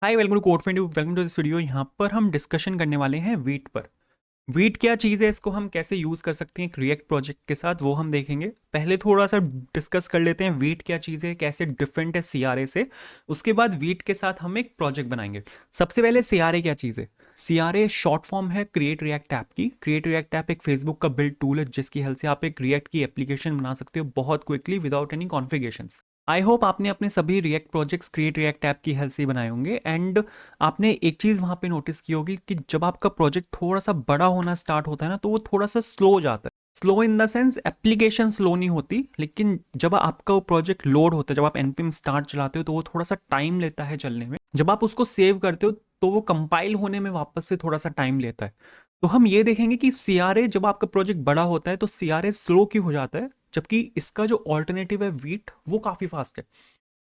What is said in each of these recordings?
Hi, welcome to code friend, welcome to this video. यहाँ पर हम डिस्कशन करने वाले हैं वीट पर। वीट क्या चीज़ है, इसको हम कैसे यूज़ कर सकते हैं एक रिएक्ट प्रोजेक्ट के साथ, वो हम देखेंगे। पहले थोड़ा सा डिस्कस कर लेते हैं वीट क्या चीज़ है, कैसे डिफरेंट है सीआरए से। उसके बाद वीट के साथ हम एक प्रोजेक्ट बनाएंगे। सबसे पहले सीआरए क्या चीज़ है। सीआरए शॉर्ट फॉर्म है क्रिएट रिएक्ट ऐप की। क्रिएट रिएक्ट ऐप एक फेसबुक का बिल्ड टूल है जिसकी हेल्प से आप एक रिएक्ट की एप्लीकेशन बना सकते हो बहुत quickly without any configurations. I hope आपने अपने सभी react projects create react app की हेल्प से ही बनाए होंगे। एंड आपने एक चीज़ वहाँ पे नोटिस की होगी कि जब आपका प्रोजेक्ट थोड़ा सा बड़ा होना स्टार्ट होता है ना, तो वो थोड़ा सा स्लो हो जाता है। Slow in the sense application slow नहीं होती, लेकिन जब आपका वो प्रोजेक्ट लोड होता है, जब आप npm स्टार्ट चलाते हो तो वो थोड़ा सा टाइम लेता है चलने में। जब आप उसको सेव करते हो तो वो कंपाइल होने में वापस से थोड़ा सा टाइम लेता है। तो हम ये देखेंगे कि सीआरए जब आपका प्रोजेक्ट बड़ा होता है तो सीआरए स्लो क्यों हो जाता है, जबकि इसका जो ऑल्टरनेटिव है वीट वो काफ़ी फास्ट है।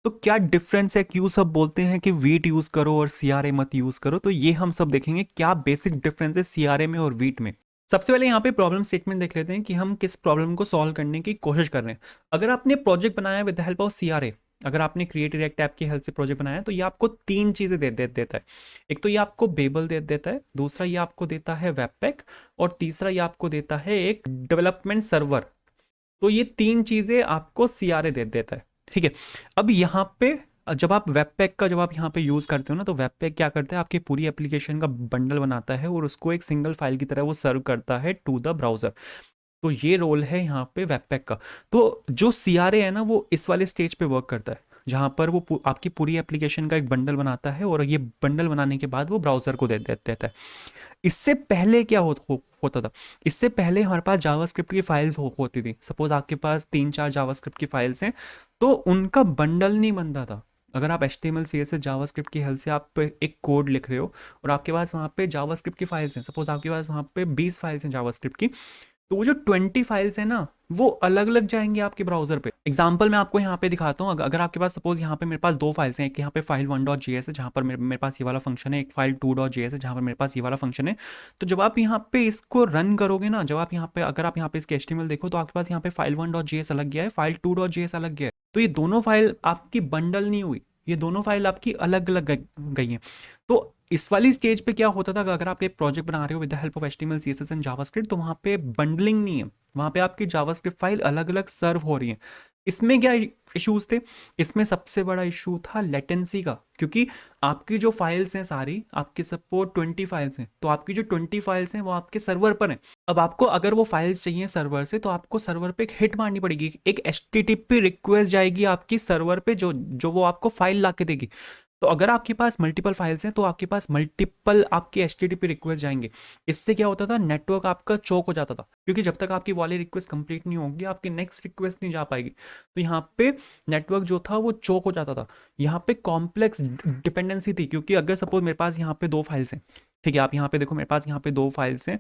तो क्या डिफरेंस है, क्यों सब बोलते हैं कि वीट यूज करो और सीआरए मत यूज करो, तो ये हम सब देखेंगे क्या बेसिक डिफरेंस है सीआरए में और वीट में। सबसे पहले यहाँ पे प्रॉब्लम स्टेटमेंट देख लेते हैं कि हम किस प्रॉब्लम को सॉल्व करने की कोशिश कर रहे हैं। अगर आपने प्रोजेक्ट बनाया with the help of CRA, अगर आपने क्रिएट रिएक्ट ऐप की हेल्प से प्रोजेक्ट बनाया है, तो ये आपको तीन चीजें देता है। एक तो ये आपको बेबल दे देता है, दूसरा ये आपको देता है वेबपैक, और तीसरा ये आपको देता है एक डेवलपमेंट सर्वर। तो ये तीन चीजें आपको सीआरए दे देता है। ठीक है। अब यहाँ पे जब आप वेब पैक का जब आप यहाँ पे यूज़ करते हो ना, तो वेब पैक क्या करता है, आपकी पूरी एप्लीकेशन का बंडल बनाता है और उसको एक सिंगल फाइल की तरह वो सर्व करता है टू द ब्राउज़र। तो ये रोल है यहाँ पे वेब पैक का। तो जो सीआरए है ना, वो इस वाले स्टेज पे वर्क करता है, जहाँ पर वो आपकी पूरी एप्लीकेशन का एक बंडल बनाता है और ये बंडल बनाने के बाद वो ब्राउज़र को देता है। इससे पहले क्या होता था। इससे पहले हमारे पास जावास्क्रिप्ट की फाइल्स होती थी। सपोज आपके पास 3-4 जावास्क्रिप्ट की फाइल्स हैं, तो उनका बंडल नहीं बनता था। अगर आप HTML CSS जावास्क्रिप्ट की हेल्प से आप एक कोड लिख रहे हो और आपके पास वहाँ पे जावास्क्रिप्ट की फाइल्स हैं, सपोज आपके पास वहाँ पे 20 फाइल्स हैं जावास्क्रिप्ट की, तो वो जो 20 फाइल्स है ना, वो अलग अलग जाएंगे आपके ब्राउजर पे। एग्जाम्पल मैं आपको यहाँ पे दिखाता हूँ। अगर आपके पास सपोज यहाँ पे मेरे पास दो फाइल्स हैं, एक यहाँ पे फाइल 1.js है जहाँ पर मेरे पास ये वाला फंक्शन है, एक फाइल 2.js है जहाँ पर मेरे पास ये वाला फंक्शन है। तो जब आप यहाँ पे इसको रन करोगे ना, जब आप यहाँ पे अगर आप यहाँ पे इसके HTML देखो, तो आपके पास यहाँ पे फाइल 1.js अलग गया है, फाइल 2.js अलग गया है। तो ये दोनों फाइल आपकी बंडल नहीं हुई, ये दोनों फाइल आपकी अलग अलग गई हैं। तो इस वाली स्टेज पे क्या होता था कि अगर आप एक प्रोजेक्ट बना रहे हो with the help of HTML CSS and JavaScript, तो वहाँ पे बंडलिंग नहीं है, वहाँ पे आपकी जावास्क्रिप्ट फाइल अलग अलग सर्व हो रही है। इसमें क्या इश्यूज थे। इसमें सबसे बड़ा इशू था लेटेंसी का, क्योंकि आपकी जो फाइल्स हैं सारी, आपके सपोज 20 फाइल्स हैं, तो आपकी जो 20 फाइल्स हैं वो आपके सर्वर पर हैं। अब आपको अगर वो फाइल्स चाहिए सर्वर से, तो आपको सर्वर पे एक हिट मारनी पड़ेगी, एक HTTP रिक्वेस्ट जाएगी आपकी सर्वर पे, जो जो वो आपको फाइल ला के देगी। तो अगर आपके पास मल्टीपल फाइल्स हैं तो आपके पास मल्टीपल आपके HTTP रिक्वेस्ट जाएंगे। इससे क्या होता था, नेटवर्क आपका चोक हो जाता था, क्योंकि जब तक आपकी वाली रिक्वेस्ट कंप्लीट नहीं होगी आपकी नेक्स्ट रिक्वेस्ट नहीं जा पाएगी। तो यहाँ पे नेटवर्क जो था वो चोक हो जाता था। यहाँ पे कॉम्प्लेक्स डिपेंडेंसी थी, क्योंकि अगर सपोज मेरे पास यहाँ पे दो फाइल्स हैं, ठीक है, आप यहाँ पे देखो मेरे पास यहाँ पे दो फाइल्स हैं।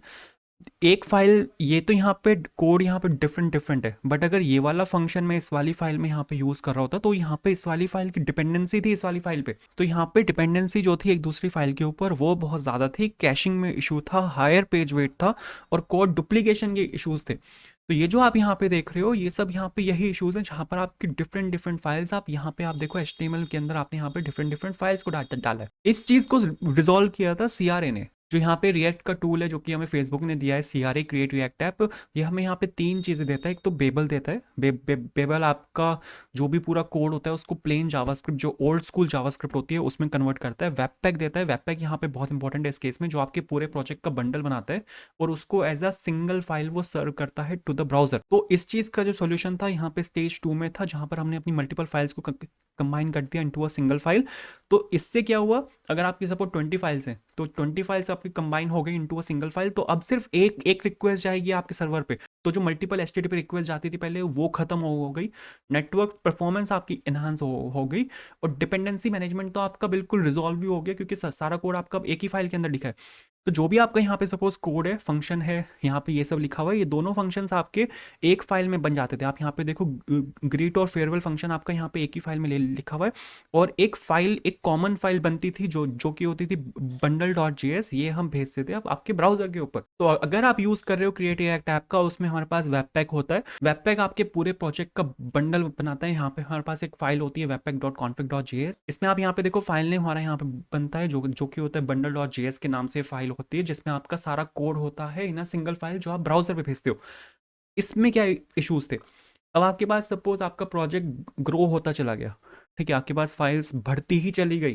एक फाइल ये तो यहाँ पे कोड यहाँ पे डिफरेंट डिफरेंट है, बट अगर ये वाला फंक्शन मैं इस वाली फाइल में यहाँ पे यूज कर रहा होता, तो यहाँ पे इस वाली फाइल की डिपेंडेंसी थी इस वाली फाइल पे। तो यहाँ पे डिपेंडेंसी जो थी एक दूसरी फाइल के ऊपर वो बहुत ज़्यादा थी, कैशिंग में इशू था, हायर पेज वेट था, और कोड डुप्लीकेशन के इशूज थे। तो ये जो आप यहाँ पे देख रहे हो, ये सब यहाँ पे यही इशूज हैं, जहाँ पर आपकी डिफरेंट डिफरेंट फाइल्स, आप यहाँ पे आप देखो HTML के अंदर आपने यहाँ पे डिफरेंट डिफरेंट फाइल्स को डाला है। इस चीज़ को रिजॉल्व किया था सीआरए ने। जो यहाँ पे रिएक्ट का टूल है जो कि हमें फेसबुक ने दिया है, सीआरए क्रिएट रिएक्ट ऐप, ये हमें यहाँ पे तीन चीज़ें देता है। एक तो बेबल देता है। बेबल आपका जो भी पूरा कोड होता है उसको प्लेन जावास्क्रिप्ट, जो ओल्ड स्कूल जावास्क्रिप्ट होती है, उसमें कन्वर्ट करता है। वेब पैक देता है। वेब पैक यहाँ पे बहुत इंपॉर्टेंट है इस केस में, जो आपके पूरे प्रोजेक्ट का बंडल बनाता है और उसको एज अ सिंगल फाइल वो सर्व करता है टू द ब्राउजर। तो इस चीज़ का जो सोल्यूशन था यहाँ पे स्टेज 2 में था, जहाँ पर हमने अपनी मल्टीपल फाइल्स को कंबाइन कर दिया इनटू अ सिंगल फाइल। तो इससे क्या हुआ, अगर आपकी सपोज 20 फाइल्स हैं, तो 20 फाइल्स आपकी कंबाइन हो गई इनटू अ सिंगल फाइल, तो अब सिर्फ एक एक रिक्वेस्ट जाएगी आपके सर्वर पे। तो जो मल्टीपल HTTP रिक्वेस्ट जाती थी पहले, वो खत्म हो गई। नेटवर्क परफॉर्मेंस आपकी इनहांस हो गई, और डिपेंडेंसी मैनेजमेंट तो आपका बिल्कुल रिजॉल्व भी हो गया, क्योंकि सारा कोड आपका एक ही फाइल के अंदर लिखा है। तो जो भी आपका यहाँ पे सपोज कोड है, फंक्शन है, यहाँ पे ये सब लिखा हुआ है, ये दोनों फंक्शंस आपके एक फाइल में बन जाते थे। आप यहाँ पे देखो ग्रीट और फेयरवेल फंक्शन आपका यहाँ पे एक ही फाइल में लिखा हुआ है, और एक फाइल, एक कॉमन फाइल बनती थी जो कि होती थी bundle.js, ये हम भेजते थे अब आपके ब्राउजर के ऊपर। तो अगर आप यूज कर रहे हो क्रिएट रिएक्ट ऐप का, उसमें हमारे पास वेब पैक होता है। वेब पैक आपके पूरे प्रोजेक्ट का बंडल बनाता है। यहाँ पे हमारे पास एक फाइल होती है webpack.config.js। इसमें आप यहाँ पे देखो फाइल नेम हमारा यहाँ पे बनता है जो कि होता है bundle.js के नाम से फाइल होती है, जिसमें आपका सारा कोड होता है इन अ सिंगल फाइल जो आप ब्राउजर पे भेजते हो। इसमें क्या इश्यूज थे, अब आपके पास सपोज आपका प्रोजेक्ट ग्रो होता चला गया, ठीक है, आपके पास फाइल्स बढ़ती ही चली गई,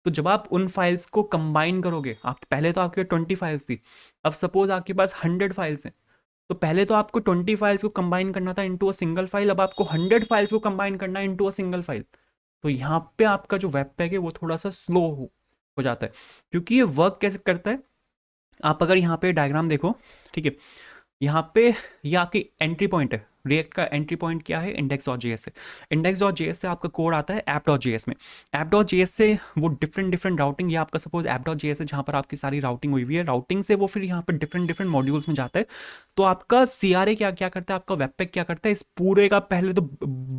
तो जब आप उन फाइल्स को कंबाइन करोगे, आप पहले तो आपके 20 फाइल्स थी, अब सपोज आपके पास 100 फाइल्स हैं, तो पहले तो आपको 20 फाइल्स को कंबाइन करना था इनटू अ सिंगल फाइल, अब आपको 100 फाइल्स को कंबाइन करना है इनटू अ सिंगल फाइल। तो यहाँ पे आपका जो वेब पैक है वो थोड़ा सा स्लो हो जाता है, क्योंकि ये वर्क कैसे करता है। आप अगर यहाँ पे डायग्राम देखो, ठीक है, यहाँ पे ये आपकी एंट्री पॉइंट है। रिएक्ट का एंट्री पॉइंट क्या है, index.js से। index.js से आपका कोड आता है app.js में। app.js से वो डिफरेंट राउटिंग, ये आपका सपोज app.js है जहाँ पर आपकी सारी राउटिंग हुई हुई है, राउटिंग से वो फिर यहाँ पर डिफरेंट मॉड्यूल्स में जाता है। तो आपका CRA क्या करता है, आपका वेब पैक क्या करता है, इस पूरे का पहले तो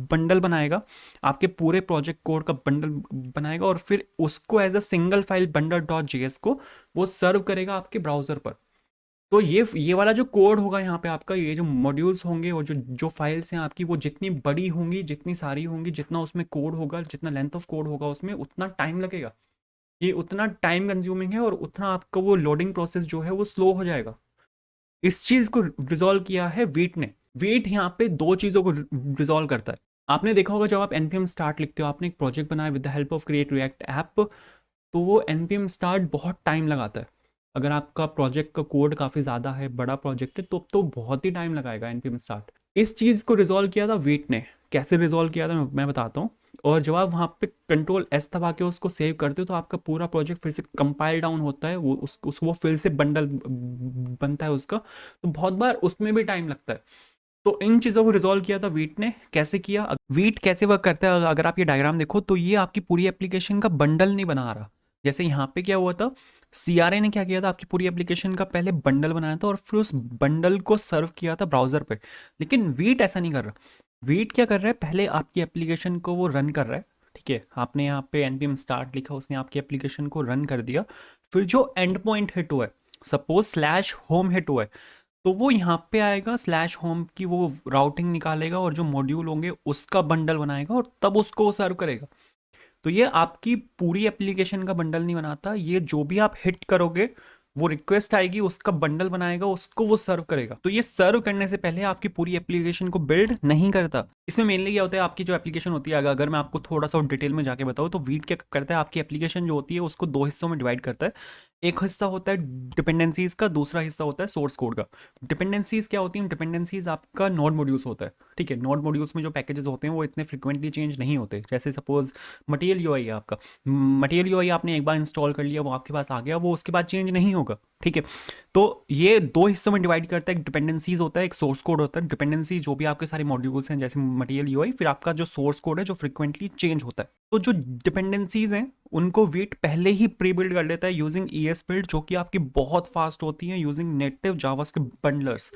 बंडल बनाएगा, आपके पूरे प्रोजेक्ट कोड का बंडल बनाएगा, और फिर उसको as a single file bundle.js को वो सर्व करेगा आपके ब्राउजर पर। तो ये वाला जो कोड होगा यहाँ पे आपका, ये जो मॉड्यूल्स होंगे और जो फाइल्स हैं आपकी, वो जितनी बड़ी होंगी, जितनी सारी होंगी, जितना उसमें कोड होगा, जितना लेंथ ऑफ कोड होगा उसमें, उतना टाइम लगेगा। ये उतना टाइम कंज्यूमिंग है, और उतना आपका वो लोडिंग प्रोसेस जो है वो स्लो हो जाएगा। इस चीज को रिजॉल्व किया है वीट ने। वीट यहाँ पे दो चीजों को रिजॉल्व करता है। आपने देखा होगा जब आप npm स्टार्ट लिखते हो, आपने एक प्रोजेक्ट बनाया with the help of create react app, तो वो npm स्टार्ट बहुत टाइम लगाता है। अगर आपका प्रोजेक्ट का कोड काफ़ी ज़्यादा है, बड़ा प्रोजेक्ट है, तो बहुत ही टाइम लगाएगा npm स्टार्ट। इस चीज़ को रिजॉल्व किया था वीट ने। कैसे रिजॉल्व किया था मैं बताता हूँ। और जब आप वहाँ पे कंट्रोल एस दबा के उसको सेव करते हो, तो आपका पूरा प्रोजेक्ट फिर से कंपाइल डाउन होता है, वो फिर से बंडल बनता है उसका। तो बहुत बार उसमें भी टाइम लगता है। तो इन चीज़ों को रिजॉल्व किया था वीट ने। कैसे किया, वीट कैसे वर्क करता है, अगर आप ये डायग्राम देखो तो ये आपकी पूरी एप्लीकेशन का बंडल नहीं बना रहा। जैसे यहाँ पे क्या हुआ था, CRA ने क्या किया था, आपकी पूरी एप्लीकेशन का पहले बंडल बनाया था और फिर उस बंडल को सर्व किया था ब्राउजर पे। लेकिन वीट ऐसा नहीं कर रहा। वीट क्या कर रहा है, पहले आपकी एप्लीकेशन को वो रन कर रहा है, ठीक है, आपने यहाँ पे npm स्टार्ट लिखा, उसने आपकी एप्लीकेशन को रन कर दिया। फिर जो एंड पॉइंट हिट हुआ है, सपोज स्लैश होम हिट हुआ है, तो वो यहाँ पे आएगा, स्लैश होम की वो राउटिंग निकालेगा और जो मॉड्यूल होंगे उसका बंडल बनाएगा, और तब उसको वो सर्व करेगा। तो ये आपकी पूरी एप्लीकेशन का बंडल नहीं बनाता, ये जो भी आप हिट करोगे, वो रिक्वेस्ट आएगी, उसका बंडल बनाएगा, उसको वो सर्व करेगा। तो ये सर्व करने से पहले आपकी पूरी एप्लीकेशन को बिल्ड नहीं करता। इसमें मेनली क्या होता है, आपकी जो एप्लीकेशन होती है, अगर मैं आपको थोड़ा सा डिटेल में जाके बताऊँ, तो वीट क्या करता है, आपकी एप्लीकेशन जो होती है उसको दो हिस्सों में डिवाइड करता है। एक हिस्सा होता है डिपेंडेंसीज का, दूसरा हिस्सा होता है सोर्स कोड का। डिपेंडेंसीज क्या होती हैं, डिपेंडेंसीज आपका नोड मॉड्यूल्स होता है, ठीक है। नोड मॉड्यूल्स में जो पैकेजेस होते हैं वो इतने फ्रिक्वेंटली चेंज नहीं होते। जैसे सपोज मटेरियल यूआई है आपका, मटेरियल यूआई आपने एक बार इंस्टॉल कर लिया, वो आपके पास आ गया, वो उसके बाद चेंज नहीं होगा, ठीक है। तो ये दो हिस्सों में डिवाइड करता है, एक डिपेंडेंसीज होता है, एक सोर्स कोड होता है। डिपेंडेंसी जो भी आपके सारे मॉड्यूल्स हैं जैसे मटेरियल यूआई, फिर आपका जो सोर्स कोड है जो फ्रिक्वेंटली चेंज होता है। तो जो डिपेंडेंसीज हैं उनको वीट पहले ही प्री बिल्ड कर लेता है यूजिंग ES बिल्ड, जो कि आपकी बहुत फास्ट होती है यूजिंग नेटिव जावास्क्रिप्ट बंडलर्स।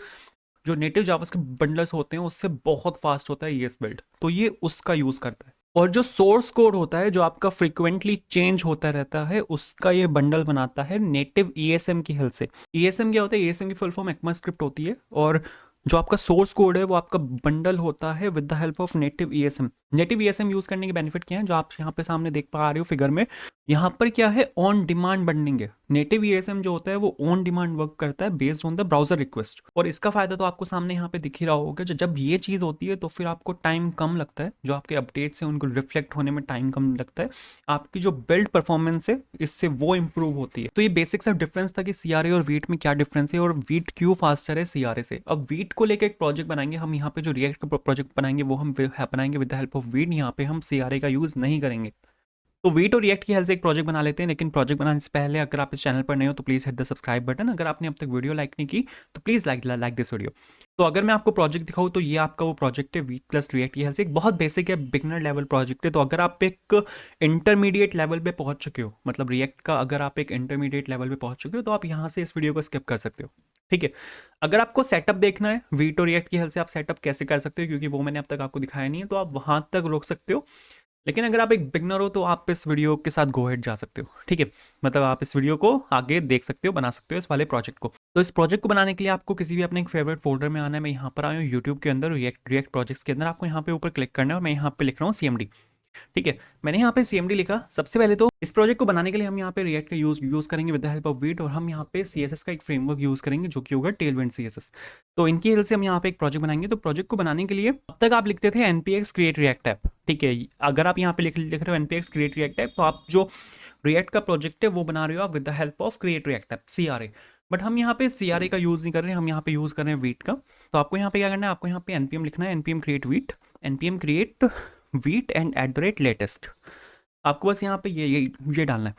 जो नेटिव जावास्क्रिप्ट बंडलर्स होते हैं उससे बहुत फास्ट होता है ES बिल्ड, तो ये उसका यूज करता है। और जो सोर्स कोड होता है जो आपका फ्रीक्वेंटली चेंज होता रहता है, उसका ये बंडल बनाता है नेटिव ESM की हेल्प से। ESM क्या होता है, ESM की फुल फॉर्म ECMAScript होती है, और जो आपका सोर्स कोड है वो आपका बंडल होता है with the help of native ESM। Native ESM use करने के बेनिफिट क्या है, जो आप यहाँ पे सामने देख पा रहे हो फिगर में, यहाँ पर क्या है, ऑन डिमांड बंडलिंग है। नेटिव ESM जो होता है वो ऑन डिमांड वर्क करता है based on the browser request. और इसका फायदा तो आपको सामने यहाँ पे दिख ही रहा होगा, जब ये चीज होती है तो फिर आपको टाइम कम लगता है, जो आपके अपडेट्स हैं उनको रिफ्लेक्ट होने में टाइम कम लगता है, आपकी जो बिल्ड परफॉर्मेंस है इससे वो इंप्रूव होती है। तो ये बेसिक सा डिफरेंस था कि CRA और वीट में क्या डिफरेंस है, और वीट क्यों फास्टर है CRA से। अब वीट को लेकर एक प्रोजेक्ट बनाएंगे हम, यहाँ पे जो रिएक्ट का प्रोजेक्ट बनाएंगे वो हम बनाएंगे with the help of wheat. यहाँ पे हम CRA का यूज नहीं करेंगे। तो वीट और रिएक्ट की हेल्प से एक प्रोजेक्ट बना लेते हैं, लेकिन प्रोजेक्ट बनाने से पहले अगर आप इस चैनल पर नए हो तो please hit the subscribe button. अगर आपने अब तक वीडियो लाइक नहीं की तो प्लीज़ लाइक दिस वीडियो। तो अगर मैं आपको प्रोजेक्ट दिखाऊँ तो ये आपका वो प्रोजेक्ट है वीट प्लस रिएक्ट की हेल्प से। एक बहुत बेसिक है, बिगनर लेवल प्रोजेक्ट है। तो अगर आप एक इंटरमीडिएट लेवल पे पहुंच चुके हो, मतलब रिएक्ट का अगर आप एक इंटरमीडिएट लेवल पे पहुंच चुके हो, तो आप यहाँ से इस वीडियो को स्किप कर सकते हो, ठीक है। अगर आपको सेटअप देखना है वीट और रिएक्ट की हेल्प से आप सेटअप कैसे कर सकते हो, क्योंकि वो मैंने अब तक आपको दिखाया नहीं है, तो आप वहां तक रोक सकते हो। लेकिन अगर आप एक बिगनर हो तो आप इस वीडियो के साथ गो हेड जा सकते हो, ठीक है। मतलब आप इस वीडियो को आगे देख सकते हो, बना सकते हो इस वाले प्रोजेक्ट को। तो इस प्रोजेक्ट को बनाने के लिए आपको किसी भी अपने एक फेवरेट फोल्डर में आना है। मैं यहाँ पर आया हूँ यूट्यूब के अंदर, रिएक्ट प्रोजेक्ट्स के अंदर। आपको यहाँ पे ऊपर क्लिक करना है और मैं यहाँ पे लिख रहा हूँ CMD, ठीक है। मैंने यहाँ पे CMD लिखा। सबसे पहले तो इस प्रोजेक्ट को बनाने के लिए हम यहाँ पे रिएक्ट का यूज करेंगे with the help of wheat, और हम यहाँ पे CSS का एक फ्रेमवर्क यूज करेंगे जो कि होगा टेलविंड CSS। तो इनकी हेल्प से हम यहाँ पे एक प्रोजेक्ट बनाएंगे। तो प्रोजेक्ट को बनाने के लिए अब तक आप लिखते थे npx create react app, ठीक है। अगर आप यहाँ पे लिख रहे हो npx create react app, तो आप जो रिएक्ट का प्रोजेक्ट है वो बना रहे हो आप with the help of create react app, CRA। But हम यहाँ पे CRA का यूज नहीं कर रहे हैं, हम यहाँ पे यूज कर रहे हैं वीट का। तो आपको यहाँ पे क्या करना है, आपको यहाँ पे npm लिखना है, npm create wheat, npm create wheat and @latest। आपको बस यहाँ पे ये डालना है।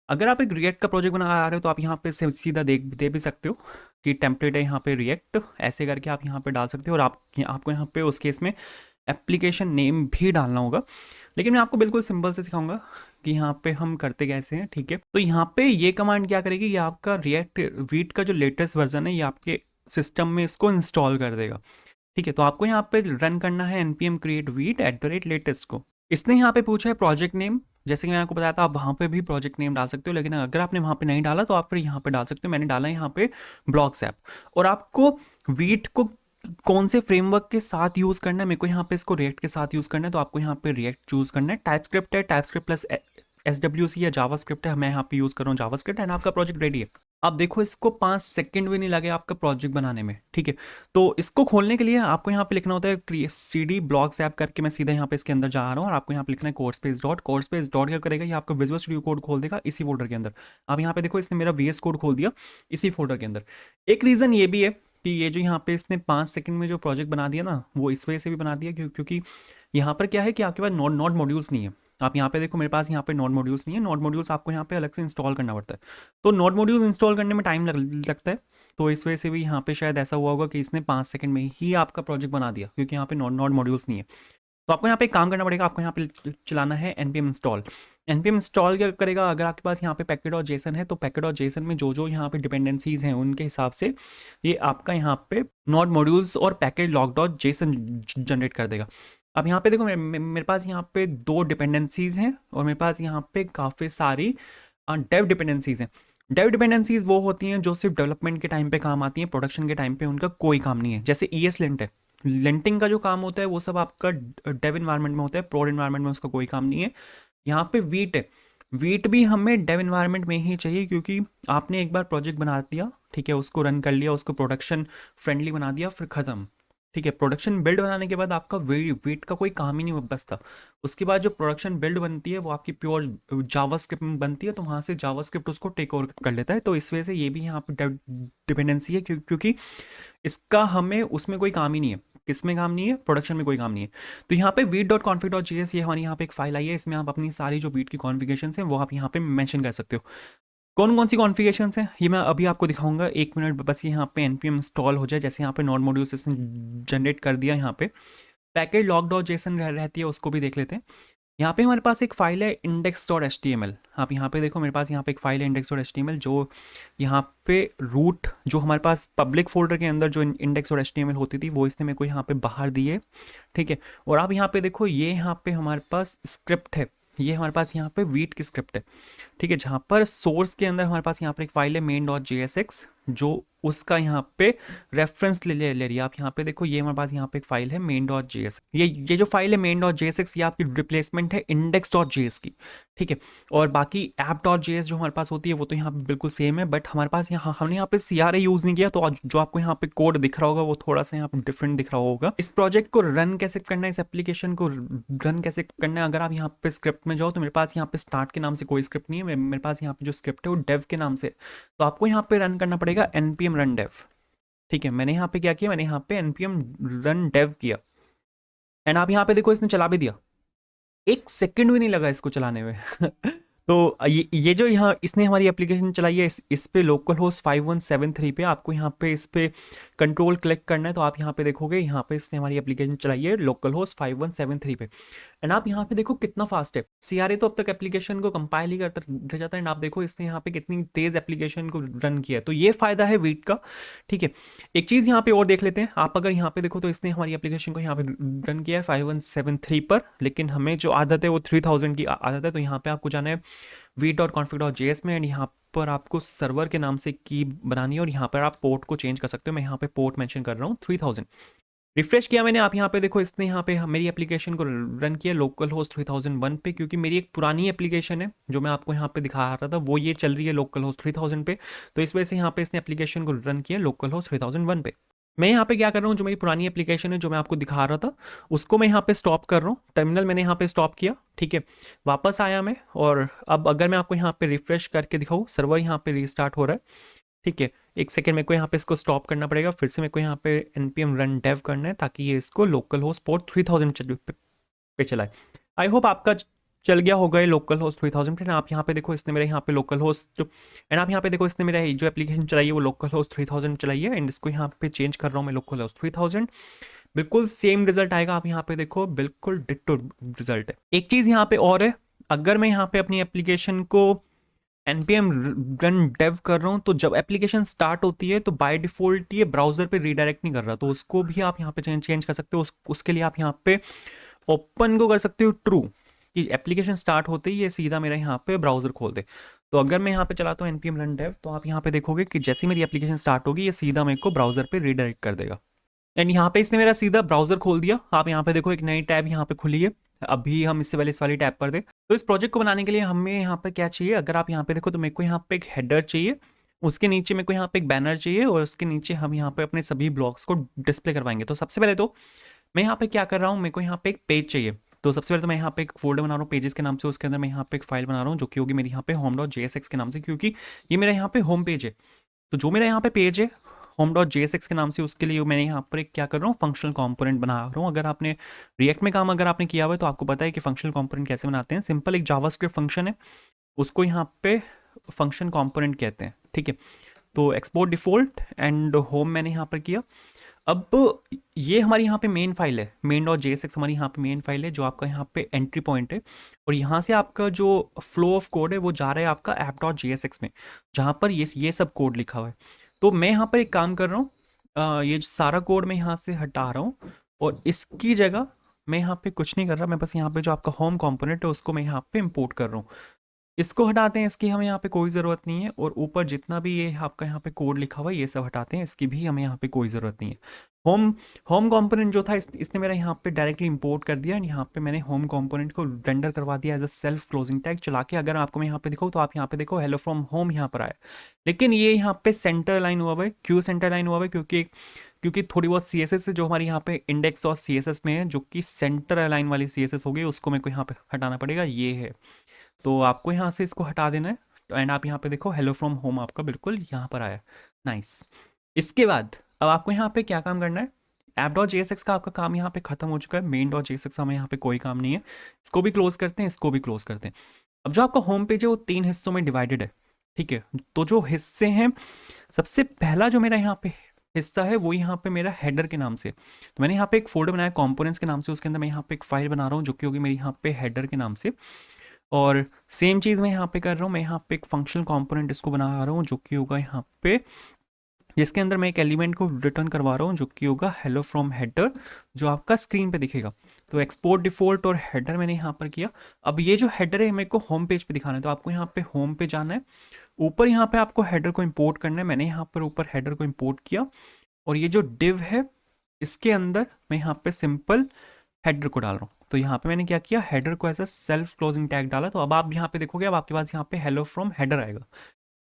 अगर आप एक रिएक्ट का प्रोजेक्ट बना रहे हो तो आप यहाँ पे सीधा दे भी सकते हो कि टेम्पलेट है यहाँ पे रिएक्ट, ऐसे करके आप यहाँ पे डाल सकते हो। और आपको यहाँ पे उस केस में एप्लीकेशन नेम भी डालना होगा। लेकिन मैं आपको बिल्कुल सिंपल से सिखाऊंगा कि यहाँ पे हम करते कैसे हैं, ठीक है। तो यहाँ पे ये कमांड क्या करेगी, ये आपका रिएक्ट वीट का जो लेटेस्ट वर्जन है ये आपके सिस्टम में इसको इंस्टॉल कर देगा, ठीक है। तो आपको यहाँ पे रन करना है npm create वीट @latest को। इसने यहाँ पे पूछा है प्रोजेक्ट नेम, जैसे कि मैंने आपको बताया था आप वहाँ पे भी प्रोजेक्ट नेम डाल सकते हो, लेकिन अगर आपने वहाँ पे नहीं डाला तो आप फिर यहाँ पे डाल सकते हो। मैंने डाला है यहाँ पे ब्लॉक्स ऐप। और आपको वीट को कौन से फ्रेमवर्क के साथ यूज़ करना है, मेरे को यहाँ पे इसको रिएक्ट के साथ यूज़ करना है, तो आपको यहाँ पे रिएक्ट चूज़ करना है। टाइपस्क्रिप्ट है, टाइपस्क्रिप्ट प्लस SWC या जावास्क्रिप्ट है, मैं यहाँ पे यूज़ कर रहा हूँ जावास्क्रिप्ट, एंड आपका प्रोजेक्ट रेडी है। आप देखो इसको 5 सेकंड भी नहीं लगे आपका प्रोजेक्ट बनाने में, ठीक है। तो इसको खोलने के लिए आपको यहाँ पे लिखना होता है CD ब्लॉक्स ऐप करके। मैं सीधा यहाँ पे इसके अंदर जा रहा हूँ और आपको यहाँ पे लिखना है कोर्सपेज डॉट क्या करेगा, ये आपका विजुअल स्टूडियो कोड खोल देगा इसी फोल्डर के अंदर। आप यहाँ पे देखो इसने मेरा VS कोड खोल दिया इसी फोल्डर के अंदर। एक रीज़न ये भी है कि ये जो यहाँ पे इसने 5 सेकंड में जो प्रोजेक्ट बना दिया ना, वो इस वजह से भी बना दिया क्योंकि यहाँ पर क्या है कि आपके पास नोड मॉड्यूल्स नहीं है। आप यहाँ पे देखो मेरे पास यहाँ पे नोड मॉड्यूल्स नहीं है, नोड मॉड्यूल्स आपको यहाँ पे अलग से इंस्टॉल करना पड़ता है। तो नोड मॉड्यूल्स इंस्टॉल करने में टाइम लगता है। तो इस वजह से भी यहाँ पे शायद ऐसा हुआ होगा कि इसने 5 सेकंड में ही आपका प्रोजेक्ट बना दिया, क्योंकि यहाँ पे नोड मॉड्यूल्स नहीं है। तो आपको यहाँ पे एक काम करना पड़ेगा, आपको यहाँ पे चलाना है npm इंस्टॉल। npm इंस्टॉल क्या करेगा, अगर आपके पास यहाँ पे package.json है तो package.json में जो यहाँ पे डिपेंडेंसीज हैं उनके हिसाब से ये आपका यहाँ पे नोड मॉड्यूल्स और पैकेज log.json जनरेट कर देगा। अब यहाँ पे देखो मेरे पास यहाँ पे 2 डिपेंडेंसीज हैं और मेरे पास यहाँ पे काफ़ी सारी डेव डिपेंडेंसीज हैं। डेव डिपेंडेंसीज वो होती हैं जो सिर्फ डेवलपमेंट के टाइम पे काम आती हैं, प्रोडक्शन के टाइम पे उनका कोई काम नहीं है। जैसे ESLint है, लिंटिंग का जो काम होता है वो सब आपका डेव इन्वायरमेंट में होता है, प्रोड इन्वायरमेंट में उसका कोई काम नहीं है। यहाँ पे वीट है, वीट भी हमें डेव इन्वायरमेंट में ही चाहिए, क्योंकि आपने एक बार प्रोजेक्ट बना दिया, ठीक है, उसको रन कर लिया, उसको प्रोडक्शन फ्रेंडली बना दिया, फिर ख़त्म, ठीक है। प्रोडक्शन बिल्ड बनाने के बाद आपका वेट का कोई काम ही नहीं बचता। उसके बाद जो प्रोडक्शन बिल्ड बनती है वो आपकी प्योर जावास्क्रिप्ट में बनती है, तो वहाँ से जावास्क्रिप्ट उसको टेक ओवर कर लेता है। तो इस वजह से ये भी यहाँ पे डिपेंडेंसी है, क्योंकि इसका हमें उसमें कोई काम ही नहीं है। किसमें काम नहीं है, प्रोडक्शन में कोई काम नहीं है। तो यहाँ पे वीट.config.js ये हमारी यहाँ पे एक फाइल आई है, इसमें आप अपनी सारी जो वीट की कॉन्फ़िगरेशंस हैं वो आप यहाँ पे मेंशन कर सकते हो। कौन कौन सी कॉन्फ़िगरेशंस हैं ये मैं अभी आपको दिखाऊंगा, 1 मिनट बस यहाँ पे npm इंस्टॉल हो जाए। जैसे यहाँ पे नोड मॉड्यूल्स इसने जनरेट कर दिया, यहाँ पे पैकेज log.json रहती है, उसको भी देख लेते हैं। यहाँ पे हमारे पास एक फाइल है index.html। आप यहाँ पे देखो मेरे पास यहाँ पे एक फाइल है index.html, जो यहाँ पे रूट जो हमारे पास पब्लिक फोल्डर के अंदर जो index.html होती थी वो इसने मेरे को यहाँ पे बाहर दी है, ठीक है। और आप यहाँ पे देखो ये यहाँ पे हमारे पास स्क्रिप्ट है, ये हमारे पास यहाँ पे वीट की स्क्रिप्ट है, ठीक है। जहाँ पर सोर्स के अंदर हमारे पास यहाँ पर एक फाइल है main.jsx, जो उसका यहाँ पे रेफरेंस ले रही है। आप यहाँ पे देखो ये हमारे पास यहाँ पे एक फाइल है main.js, ये जो फाइल है main.jsx ये आपकी रिप्लेसमेंट है index.js की, ठीक है। और बाकी app.js जो हमारे पास होती है वो तो यहाँ पे बिल्कुल सेम है, बट हमारे पास यहाँ हमने यहाँ पे CRA यूज़ नहीं किया, तो जो आपको यहाँ पे कोड दिख रहा होगा वो थोड़ा सा यहाँ पे डिफरेंट दिख रहा होगा। इस प्रोजेक्ट को रन कैसे करना है, इस एप्लीकेशन को रन कैसे करना है, अगर आप यहाँ पे स्क्रिप्ट में जाओ तो मेरे पास यहाँ पे स्टार्ट के नाम से कोई स्क्रिप्ट नहीं है, मेरे पास यहाँ पे जो स्क्रिप्ट है वो डेव के नाम से। तो आपको यहाँ पे रन करना पड़ेगा npm run dev, ठीक है। मैंने यहाँ पे क्या किया, मैंने यहाँ पे npm run dev किया, एंड आप यहाँ पे देखो इसने चला भी दिया, 1 सेकंड भी नहीं लगा इसको चलाने में। तो ये जो यहाँ इसने हमारी एप्लीकेशन चलाई है, इस पे लोकल होस्ट 5173 पे आपको यहाँ पे इस पे कंट्रोल क्लिक करना है। तो आप यहाँ पे देखोगे, यहाँ पे इसने हमारी एप्लीकेशन चलाई है लोकल होस्ट 5173 पे। एंड आप यहाँ पे देखो कितना फास्ट है। सीआरए तो अब तक एप्लीकेशन को कंपाइल ही करता रह जाता है, एंड आप देखो इसने यहाँ पे कितनी तेज एप्लीकेशन को रन किया है। तो ये फायदा है वीट का, ठीक है। एक चीज़ यहाँ पे और देख लेते हैं, आप अगर यहाँ पे देखो तो इसने हमारी एप्लीकेशन को यहाँ पे रन किया है 5173 पर, लेकिन हमें जो आदत है वो 3000 की आदत है। तो यहाँ पे आपको जाना है v.config.js में, एंड यहाँ पर आपको सर्वर के नाम से की बनानी है, और यहाँ पर आप पोर्ट को चेंज कर सकते हो। मैं यहाँ पे पोर्ट मेंशन कर रहा हूँ 3000। रिफ्रेश किया मैंने, आप यहाँ पे देखो इसने यहाँ पे मेरी एप्लीकेशन को रन किया लोकल होस्ट 3001 पे, क्योंकि मेरी एक पुरानी एप्लीकेशन है जो मैं आपको यहाँ पे दिखा रहा था, वो ये चल रही है लोकल होस्ट 3000 पे। तो इस वजह से यहाँ पे इसने एप्लीकेशन को रन किया लोकल होस्ट 3001 पे। मैं यहाँ पे क्या कर रहा हूँ, जो मेरी पुरानी एप्लीकेशन है जो मैं आपको दिखा रहा था, उसको मैं यहाँ पे स्टॉप कर रहा हूँ। टर्मिनल मैंने यहाँ पे स्टॉप किया, ठीक है। वापस आया मैं, और अब अगर मैं आपको यहाँ पे रिफ्रेश करके दिखाऊँ, सर्वर यहाँ पे रीस्टार्ट हो रहा है, ठीक है। 1 सेकेंड मेरे को यहाँ पे इसको स्टॉप करना पड़ेगा, फिर से मेरे को यहाँ पे npm run dev करना है, ताकि ये इसको लोकल होस्ट पोर्ट 3000 पे चलाए। आई होप आपका चल गया होगा ये लोकल होस्ट 3000 पे। आप यहाँ पे देखो इसने मेरे यहाँ पे लोकल होस्ट, एंड आप यहाँ पे देखो इसने मेरा जो एप्लीकेशन चलाई है वो लोकल होस्ट 3000 चलाई है, एंड इसको यहाँ पे चेंज कर रहा हूँ मैं लोकल होस्ट 3000। बिल्कुल सेम रिजल्ट आएगा, आप यहाँ पे देखो बिल्कुल डिट्टो रिजल्ट है। एक चीज़ यहाँ पे और है, अगर मैं यहाँ पे अपनी एप्लीकेशन को npm रन डेव कर रहा हूँ, तो जब एप्लीकेशन स्टार्ट होती है तो बाय डिफॉल्ट ये ब्राउजर पे रीडायरेक्ट नहीं कर रहा, तो उसको भी आप यहाँ पे चेंज कर सकते हो। उसके लिए आप यहाँ पे ओपन को कर सकते हो ट्रू, कि एप्लीकेशन स्टार्ट होते ही ये सीधा मेरा यहाँ पे ब्राउजर खोल दे। तो अगर मैं यहाँ पे चलाता हूँ npm रन डेव, तो आप यहाँ पे देखोगे कि जैसे मेरी एप्लीकेशन स्टार्ट होगी ये सीधा मेरे को ब्राउजर पे रीडायरेक्ट कर देगा। एंड यहाँ पे इसने मेरा सीधा ब्राउजर खोल दिया। आप यहाँ पे देखो एक नई टैब यहाँ पे खुली है, अभी हम इससे पहले इस वाली टैब पर थे। तो इस प्रोजेक्ट को बनाने के लिए हमें यहाँ पे क्या चाहिए, अगर आप यहाँ पे देखो तो मेरे को यहाँ पे एक हेडर चाहिए, उसके नीचे मेरे को यहाँ पे एक बैनर चाहिए, और उसके नीचे हम यहाँ पे अपने सभी ब्लॉग्स को डिस्प्ले करवाएंगे। तो सबसे पहले तो मैं यहाँ पे क्या कर रहा हूँ, मेरे को यहाँ पे एक पेज चाहिए। तो सबसे पहले तो मैं यहाँ पे एक फोल्डर बना रहा हूँ पेजेस के नाम से, उसके अंदर मैं यहाँ पे एक फाइल बना रहा हूँ जो कि होगी मेरी यहाँ पे home.jsx के नाम से, क्योंकि ये मेरा यहाँ पे होम पेज है। तो जो मेरा यहाँ पे पेज है home.jsx के नाम से, उसके लिए मैंने यहाँ पर एक क्या कर रहा हूँ, फंक्शनल कंपोनेंट बना रहा हूँ। अगर आपने रिएक्ट में काम अगर आपने किया हुआ है तो आपको पता है कि फंक्शनल कंपोनेंट कैसे बनाते हैं। सिंपल एक जावास्क्रिप्ट फंक्शन है, उसको यहाँ पे फंक्शन कंपोनेंट कहते हैं, ठीक है। तो एक्सपोर्ट डिफॉल्ट एंड होम मैंने यहाँ पर किया। अब ये हमारी यहाँ पे मेन फाइल है, main.jsx हमारी यहाँ पे मेन फाइल है, जो आपका यहाँ पे एंट्री पॉइंट है, और यहाँ से आपका जो फ्लो ऑफ कोड है वो जा रहा है आपका app.jsx में, जहाँ पर ये सब कोड लिखा हुआ है। तो मैं यहाँ पर एक काम कर रहा हूँ, ये सारा कोड मैं यहाँ से हटा रहा हूँ, और इसकी जगह मैं यहाँ पे कुछ नहीं कर रहा, मैं बस यहाँ पे जो आपका होम कॉम्पोनेंट है उसको मैं यहाँ पे इम्पोर्ट कर रहा हूँ। इसको हटाते हैं, इसकी हमें यहाँ पे कोई ज़रूरत नहीं है, और ऊपर जितना भी ये आपका यहाँ पे कोड लिखा हुआ है ये सब हटाते हैं, इसकी भी हमें यहाँ पे कोई ज़रूरत नहीं है। होम होम कंपोनेंट जो था इसने मेरा यहाँ पे डायरेक्टली इंपोर्ट कर दिया, एंड यहाँ पे मैंने होम कंपोनेंट को रेंडर करवा दिया as a self closing tag चला के। अगर आपको मैं यहाँ पे दिखाऊँ तो आप यहाँ पे देखो हेलो फ्रॉम होम यहाँ पर आया, लेकिन ये यहाँ पे सेंटर लाइन हुआ हुआ है। क्यों सेंटर लाइन हुआ हुआ है, क्योंकि थोड़ी बहुत सी एस एस जो हमारी यहाँ पे इंडेक्स और सी एस एस में है, जो कि सेंटर लाइन वाली सी एस एस होगी, उसको मेरे को यहाँ पे हटाना पड़ेगा, ये है। तो आपको यहाँ से इसको हटा देना है, एंड आप यहाँ पे देखो हेलो फ्रॉम होम आपका बिल्कुल यहाँ पर आया, नाइस। इसके बाद अब आपको यहाँ पे क्या काम करना है, app.jsx का आपका काम यहाँ पे खत्म हो चुका है, main.jsx का हमें यहाँ पे कोई काम नहीं है। इसको भी क्लोज करते हैं, इसको भी क्लोज करते हैं। अब जो आपका होम पेज है वो 3 हिस्सों में डिवाइडेड है, ठीक है। तो जो हिस्से हैं, सबसे पहला जो मेरा यहाँ पे हिस्सा है वो यहाँ पे मेरा हेडर के नाम से, तो मैंने यहाँ पे एक फोल्डर बनाया कंपोनेंट्स के नाम से, उसके अंदर मैं यहाँ पे एक फाइल बना रहा हूँ जो कि होगी मेरी यहाँ पे हेडर के नाम से। और सेम चीज़ मैं यहाँ पे कर रहा हूँ, मैं यहाँ पे एक फंक्शनल कंपोनेंट इसको बना रहा हूँ जो कि होगा यहाँ पे, जिसके अंदर मैं एक एलिमेंट को रिटर्न करवा रहा हूँ जो कि होगा हेलो फ्रॉम हेडर, जो आपका स्क्रीन पे दिखेगा। तो एक्सपोर्ट डिफॉल्ट और हेडर मैंने यहाँ पर किया। अब ये जो हेडर है मेरे को होम पेज पे दिखाना है, तो आपको यहाँ पे होम पे जाना है, ऊपर यहाँ पे आपको हेडर को इम्पोर्ट करना है। मैंने यहाँ पर ऊपर हेडर को इम्पोर्ट किया, और ये जो डिव है इसके अंदर मैं यहाँ पे सिंपल हेडर को डाल रहा हूँ। तो यहाँ पे मैंने क्या किया, हेडर को ऐसा सेल्फ क्लोजिंग टैग डाला। तो अब आप यहाँ पे देखोगे, अब आपके पास यहाँ पे हेलो फ्रॉम हेडर आएगा।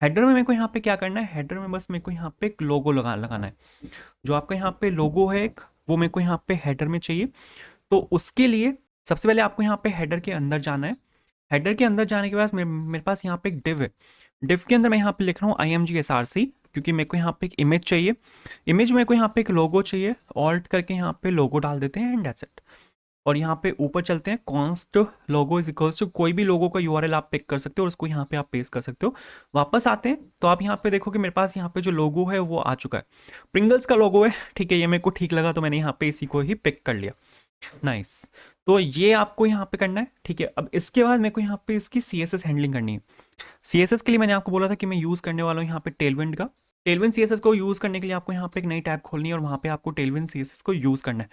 हेडर में मेरे को यहाँ पे क्या करना है, हेडर में बस मेरे को यहाँ पे एक लोगो लगाना है। जो आपका यहाँ पे लोगो है एक, वो मेरे को यहाँ पे हेडर में चाहिए। तो उसके लिए सबसे पहले आपको यहाँ पे हेडर के अंदर जाना है। हेडर के अंदर जाने के बाद मेरे पास यहाँ पे एक डिव है। डिव के अंदर मैं यहाँ पे लिख रहा हूँ imgsrc, क्योंकि मेरे को यहाँ पे एक इमेज चाहिए। इमेज मेरे को यहाँ पे एक लोगो चाहिए, ऑल्ट करके यहाँ पे लोगो डाल देते हैं, एंड दैट्स इट। और यहाँ पे ऊपर चलते हैं, const logo is equals to, कोई भी लोगो का यूआरएल आप पिक कर सकते हो और उसको यहाँ पे आप पेस्ट कर सकते हो। वापस आते हैं तो आप यहाँ पे देखो कि मेरे पास यहाँ पे जो लोगो है वो आ चुका है, प्रिंगल्स का लोगो है, ठीक है। ये मेरे को ठीक लगा तो मैंने यहाँ पे इसी को ही पिक कर लिया, नाइस। तो ये आपको यहाँ पे करना है, ठीक है। अब इसके बाद मेरे को यहाँ पे इसकी CSS हैंडलिंग करनी है। CSS के लिए मैंने आपको बोला था कि मैं यूज़ करने वाला हूँ यहाँ पे टेलविंड का। टेलविंड CSS को यूज़ करने के लिए आपको यहाँ पे एक नई टैब खोलनी है और वहाँ पे आपको टेलविंड CSS को यूज़ करना है।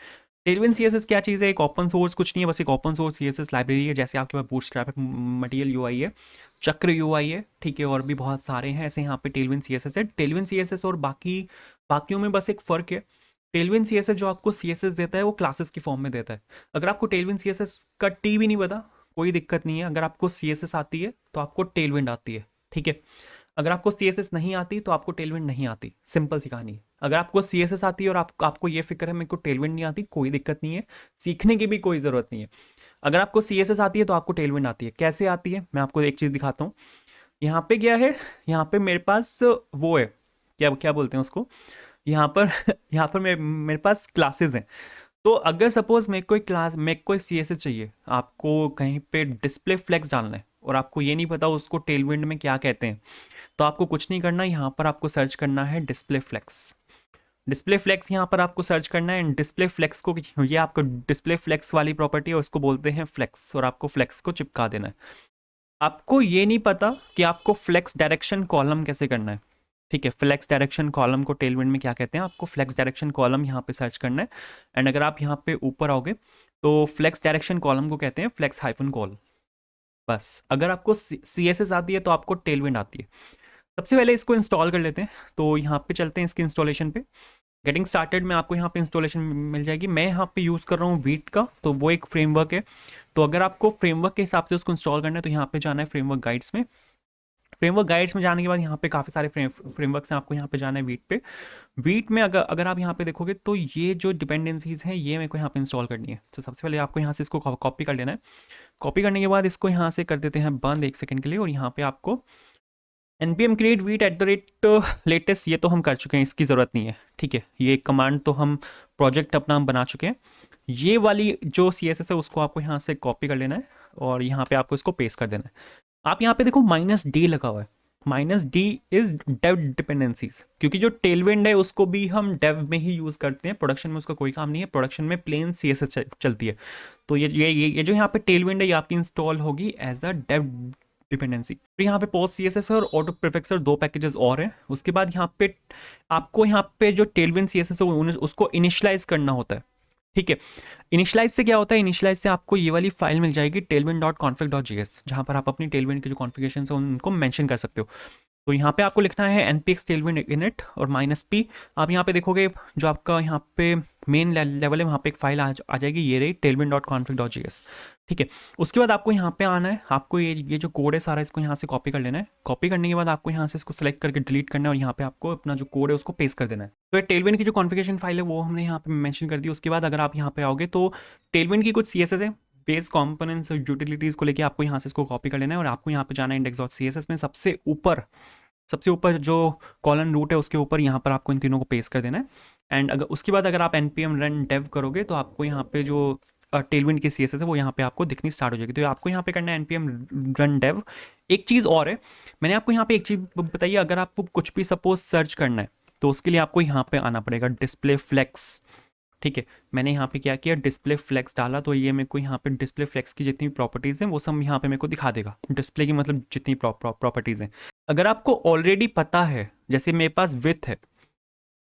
टेलविंड CSS क्या चीज़ है? एक ओपन सोर्स कुछ नहीं है, बस एक ओपन सोर्स CSS लाइब्रेरी है। जैसे आपके पास बूटस्ट्रैप है, मटेरियल UI है, चक्र UI है, ठीक है, और भी बहुत सारे हैं ऐसे। यहाँ पे टेलविंड CSS है। टेलविंड CSS और बाकियों में बस एक फ़र्क है। टेलविंड CSS जो आपको CSS देता है वो क्लासेस की फॉर्म में देता है। अगर आपको टेलविंड CSS का टी भी नहीं पता, कोई दिक्कत नहीं है। अगर आपको CSS आती है तो आपको टेलविंड आती है, ठीक है। अगर आपको CSS नहीं आती तो आपको टेलविंड नहीं आती, सिंपल सी कहानी है। अगर आपको CSS आती है और आपको ये फिक्र है मेरे को टेलविंड नहीं आती, कोई दिक्कत नहीं है, सीखने की भी कोई ज़रूरत नहीं है। अगर आपको CSS आती है तो आपको टेलविंड आती है। कैसे आती है मैं आपको एक चीज़ दिखाता हूँ। यहाँ पे क्या है, यहाँ पे मेरे पास वो है, क्या क्या बोलते हैं उसको, यहाँ पर यहाँ पर मेरे पास क्लासेस हैं। तो अगर सपोज मेरे को CSS चाहिए, आपको कहीं पे डिस्प्ले फ्लेक्स डालना है और आपको ये नहीं पता उसको टेलविंड में क्या कहते हैं, तो आपको कुछ नहीं करना, यहाँ पर आपको सर्च करना है डिस्प्ले फ्लेक्स। डिस्प्ले फ्लेक्स यहाँ पर आपको सर्च करना है। डिस्प्ले फ्लेक्स को, ये आपको डिस्प्ले फ्लेक्स वाली प्रॉपर्टी है, उसको बोलते हैं फ्लेक्स, और आपको फ्लेक्स को चिपका देना है। आपको ये नहीं पता कि आपको फ्लेक्स डायरेक्शन कॉलम कैसे करना है, ठीक है। फ्लेक्स डायरेक्शन कॉलम को टेलविंड में क्या कहते हैं, आपको फ्लेक्स डायरेक्शन कॉलम यहाँ पे सर्च करना है। एंड अगर आप यहाँ पे ऊपर आओगे तो फ्लेक्स डायरेक्शन कॉलम को कहते हैं फ्लेक्स हाइफन कॉल। बस अगर आपको CSS आती है तो आपको टेलविंड आती है। सबसे पहले इसको इंस्टॉल कर लेते हैं। तो यहाँ पे चलते हैं इसके इंस्टॉलेशन पे। गेटिंग स्टार्टेड में आपको यहाँ पे इंस्टॉलेशन मिल जाएगी। मैं यहाँ पे यूज़ कर रहा हूँ वीट का, तो वो एक फ्रेमवर्क है। तो अगर आपको फ्रेमवर्क के हिसाब से उसको इंस्टॉल करना है तो यहाँ पे जाना है फ्रेमवर्क गाइड्स में। फ्रेमवर्क गाइड्स में जाने के बाद यहाँ पे काफ़ी सारे फ्रेमवर्क्स हैं, आपको यहाँ पे जाना है वीट पे। वीट में अगर आप यहाँ पे देखोगे तो ये जो डिपेंडेंसीज हैं ये मेरे को यहाँ पे इंस्टॉल करनी है। तो सबसे पहले आपको यहाँ से इसको कॉपी कर लेना है। कॉपी करने के बाद इसको यहाँ से कर देते हैं बंद 1 सेकंड के लिए, और यहाँ पे आपको npm create वीट @latest, ये तो हम कर चुके हैं, इसकी ज़रूरत नहीं है, ठीक है। ये कमांड तो हम प्रोजेक्ट अपना हम बना चुके हैं। ये वाली जो CSS है उसको आपको यहाँ से कॉपी कर लेना है और यहाँ पे आपको इसको पेस्ट कर देना है। आप यहाँ पे देखो -d लगा हुआ है। -d इज डेव डिपेंडेंसीज, क्योंकि जो टेलविंड है उसको भी हम डेव में ही यूज़ करते हैं, प्रोडक्शन में उसका कोई काम नहीं है। प्रोडक्शन में प्लेन CSS चलती है। तो ये जो यहाँ पे टेलविंड है ये आपकी इंस्टॉल होगी एज अ डेव डिपेंडेंसी। फिर यहाँ पे पोस्ट CSS और ऑटो प्रीफिक्सर 2 पैकेजेस और हैं। उसके बाद यहाँ पे आपको यहाँ पे जो टेलविंड CSS है उसको इनिशियलाइज करना होता है, ठीक है। इनिशियलाइज से क्या होता है, इनिशियलाइज से आपको ये वाली फाइल मिल जाएगी tailwind.config.js, जहाँ पर आप अपनी टेलविंड के जो कॉन्फ़िगरेशन है उनको मेंशन कर सकते हो। तो यहाँ पे आपको लिखना है npx tailwind init और -p। आप यहाँ पे देखोगे जो आपका यहाँ पे मेन लेवल है वहाँ पे एक फाइल आ जाएगी, ये रही tailwind.config.js, ठीक है। उसके बाद आपको यहाँ पे आना है, आपको ये जो कोड है सारा इसको यहाँ से कॉपी कर लेना है। कॉपी करने के बाद आपको यहाँ से इसको सेलेक्ट करके डिलीट करना है और यहाँ पे आपको अपना जो कोड है उसको पेस्ट कर देना है। तो ये टेलविंड की जो कॉन्फ़िगरेशन फाइल है वो हमने यहाँ पे मेंशन कर दी। उसके बाद अगर आप यहाँ पे आओगे तो टेलविंड की कुछ CSS है, बेस कॉम्पोनेंट्स और यूटिलिटीज़ को लेके आपको यहाँ से इसको कॉपी कर लेना है और आपको यहाँ पे जाना है index.css में। सबसे ऊपर जो कॉलन रूट है उसके ऊपर यहाँ पर आपको इन तीनों को पेस्ट कर देना है। एंड उसके बाद अगर आप npm run dev करोगे तो आपको यहाँ पे जो टेलविंड की CSS है वो यहाँ पे आपको दिखनी स्टार्ट हो जाएगी। तो आपको यहाँ पे करना है npm run dev। एक चीज़ और है, मैंने आपको यहाँ पे एक चीज़ बताई, अगर आपको कुछ भी सपोज सर्च करना है तो उसके लिए आपको यहाँ पे आना पड़ेगा डिस्प्ले फ्लेक्स, ठीक है। मैंने यहाँ पे क्या किया, डिस्प्ले फ्लेक्स डाला, तो ये मेरे को यहाँ पे डिस्प्ले फ्लेक्स की जितनी प्रॉपर्टीज़ हैं वो सब यहाँ पे मेरे को दिखा देगा। डिस्प्ले की मतलब जितनी प्रॉपर्टीज़ हैं अगर आपको ऑलरेडी पता है, जैसे मेरे पास विथ है,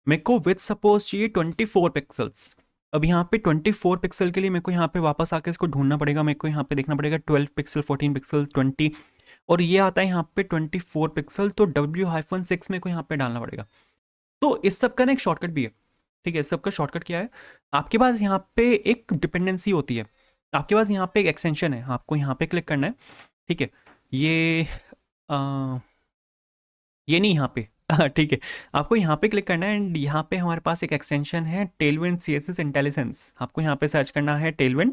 मेरे को विथ सपोज चाहिए 24 पिक्सल्स। अब यहाँ पे 24 पिक्सल के लिए मेरे को यहाँ पे वापस आके इसको ढूंढना पड़ेगा। मेरे को यहाँ पे देखना पड़ेगा 12 पिक्सल, 14 पिक्सल, 20, और ये आता है यहाँ पे 24 पिक्सल। तो W-6 मेरे को यहाँ पे डालना पड़ेगा। तो इस सब का ना एक शॉर्टकट भी है, ठीक है। इस सब का शॉर्टकट क्या है, आपके पास यहाँ पे एक डिपेंडेंसी होती है, आपके पास यहाँ पे एक एक्सटेंशन है, आपको यहाँ पे क्लिक करना है, ठीक है। ये नहीं यहाँ पे ठीक है, आपको यहाँ पे क्लिक करना है। एंड यहाँ पे हमारे पास एक एक्सटेंशन है टेलविंड CSS इंटेलिजेंस। आपको यहाँ पे सर्च करना है टेलविंड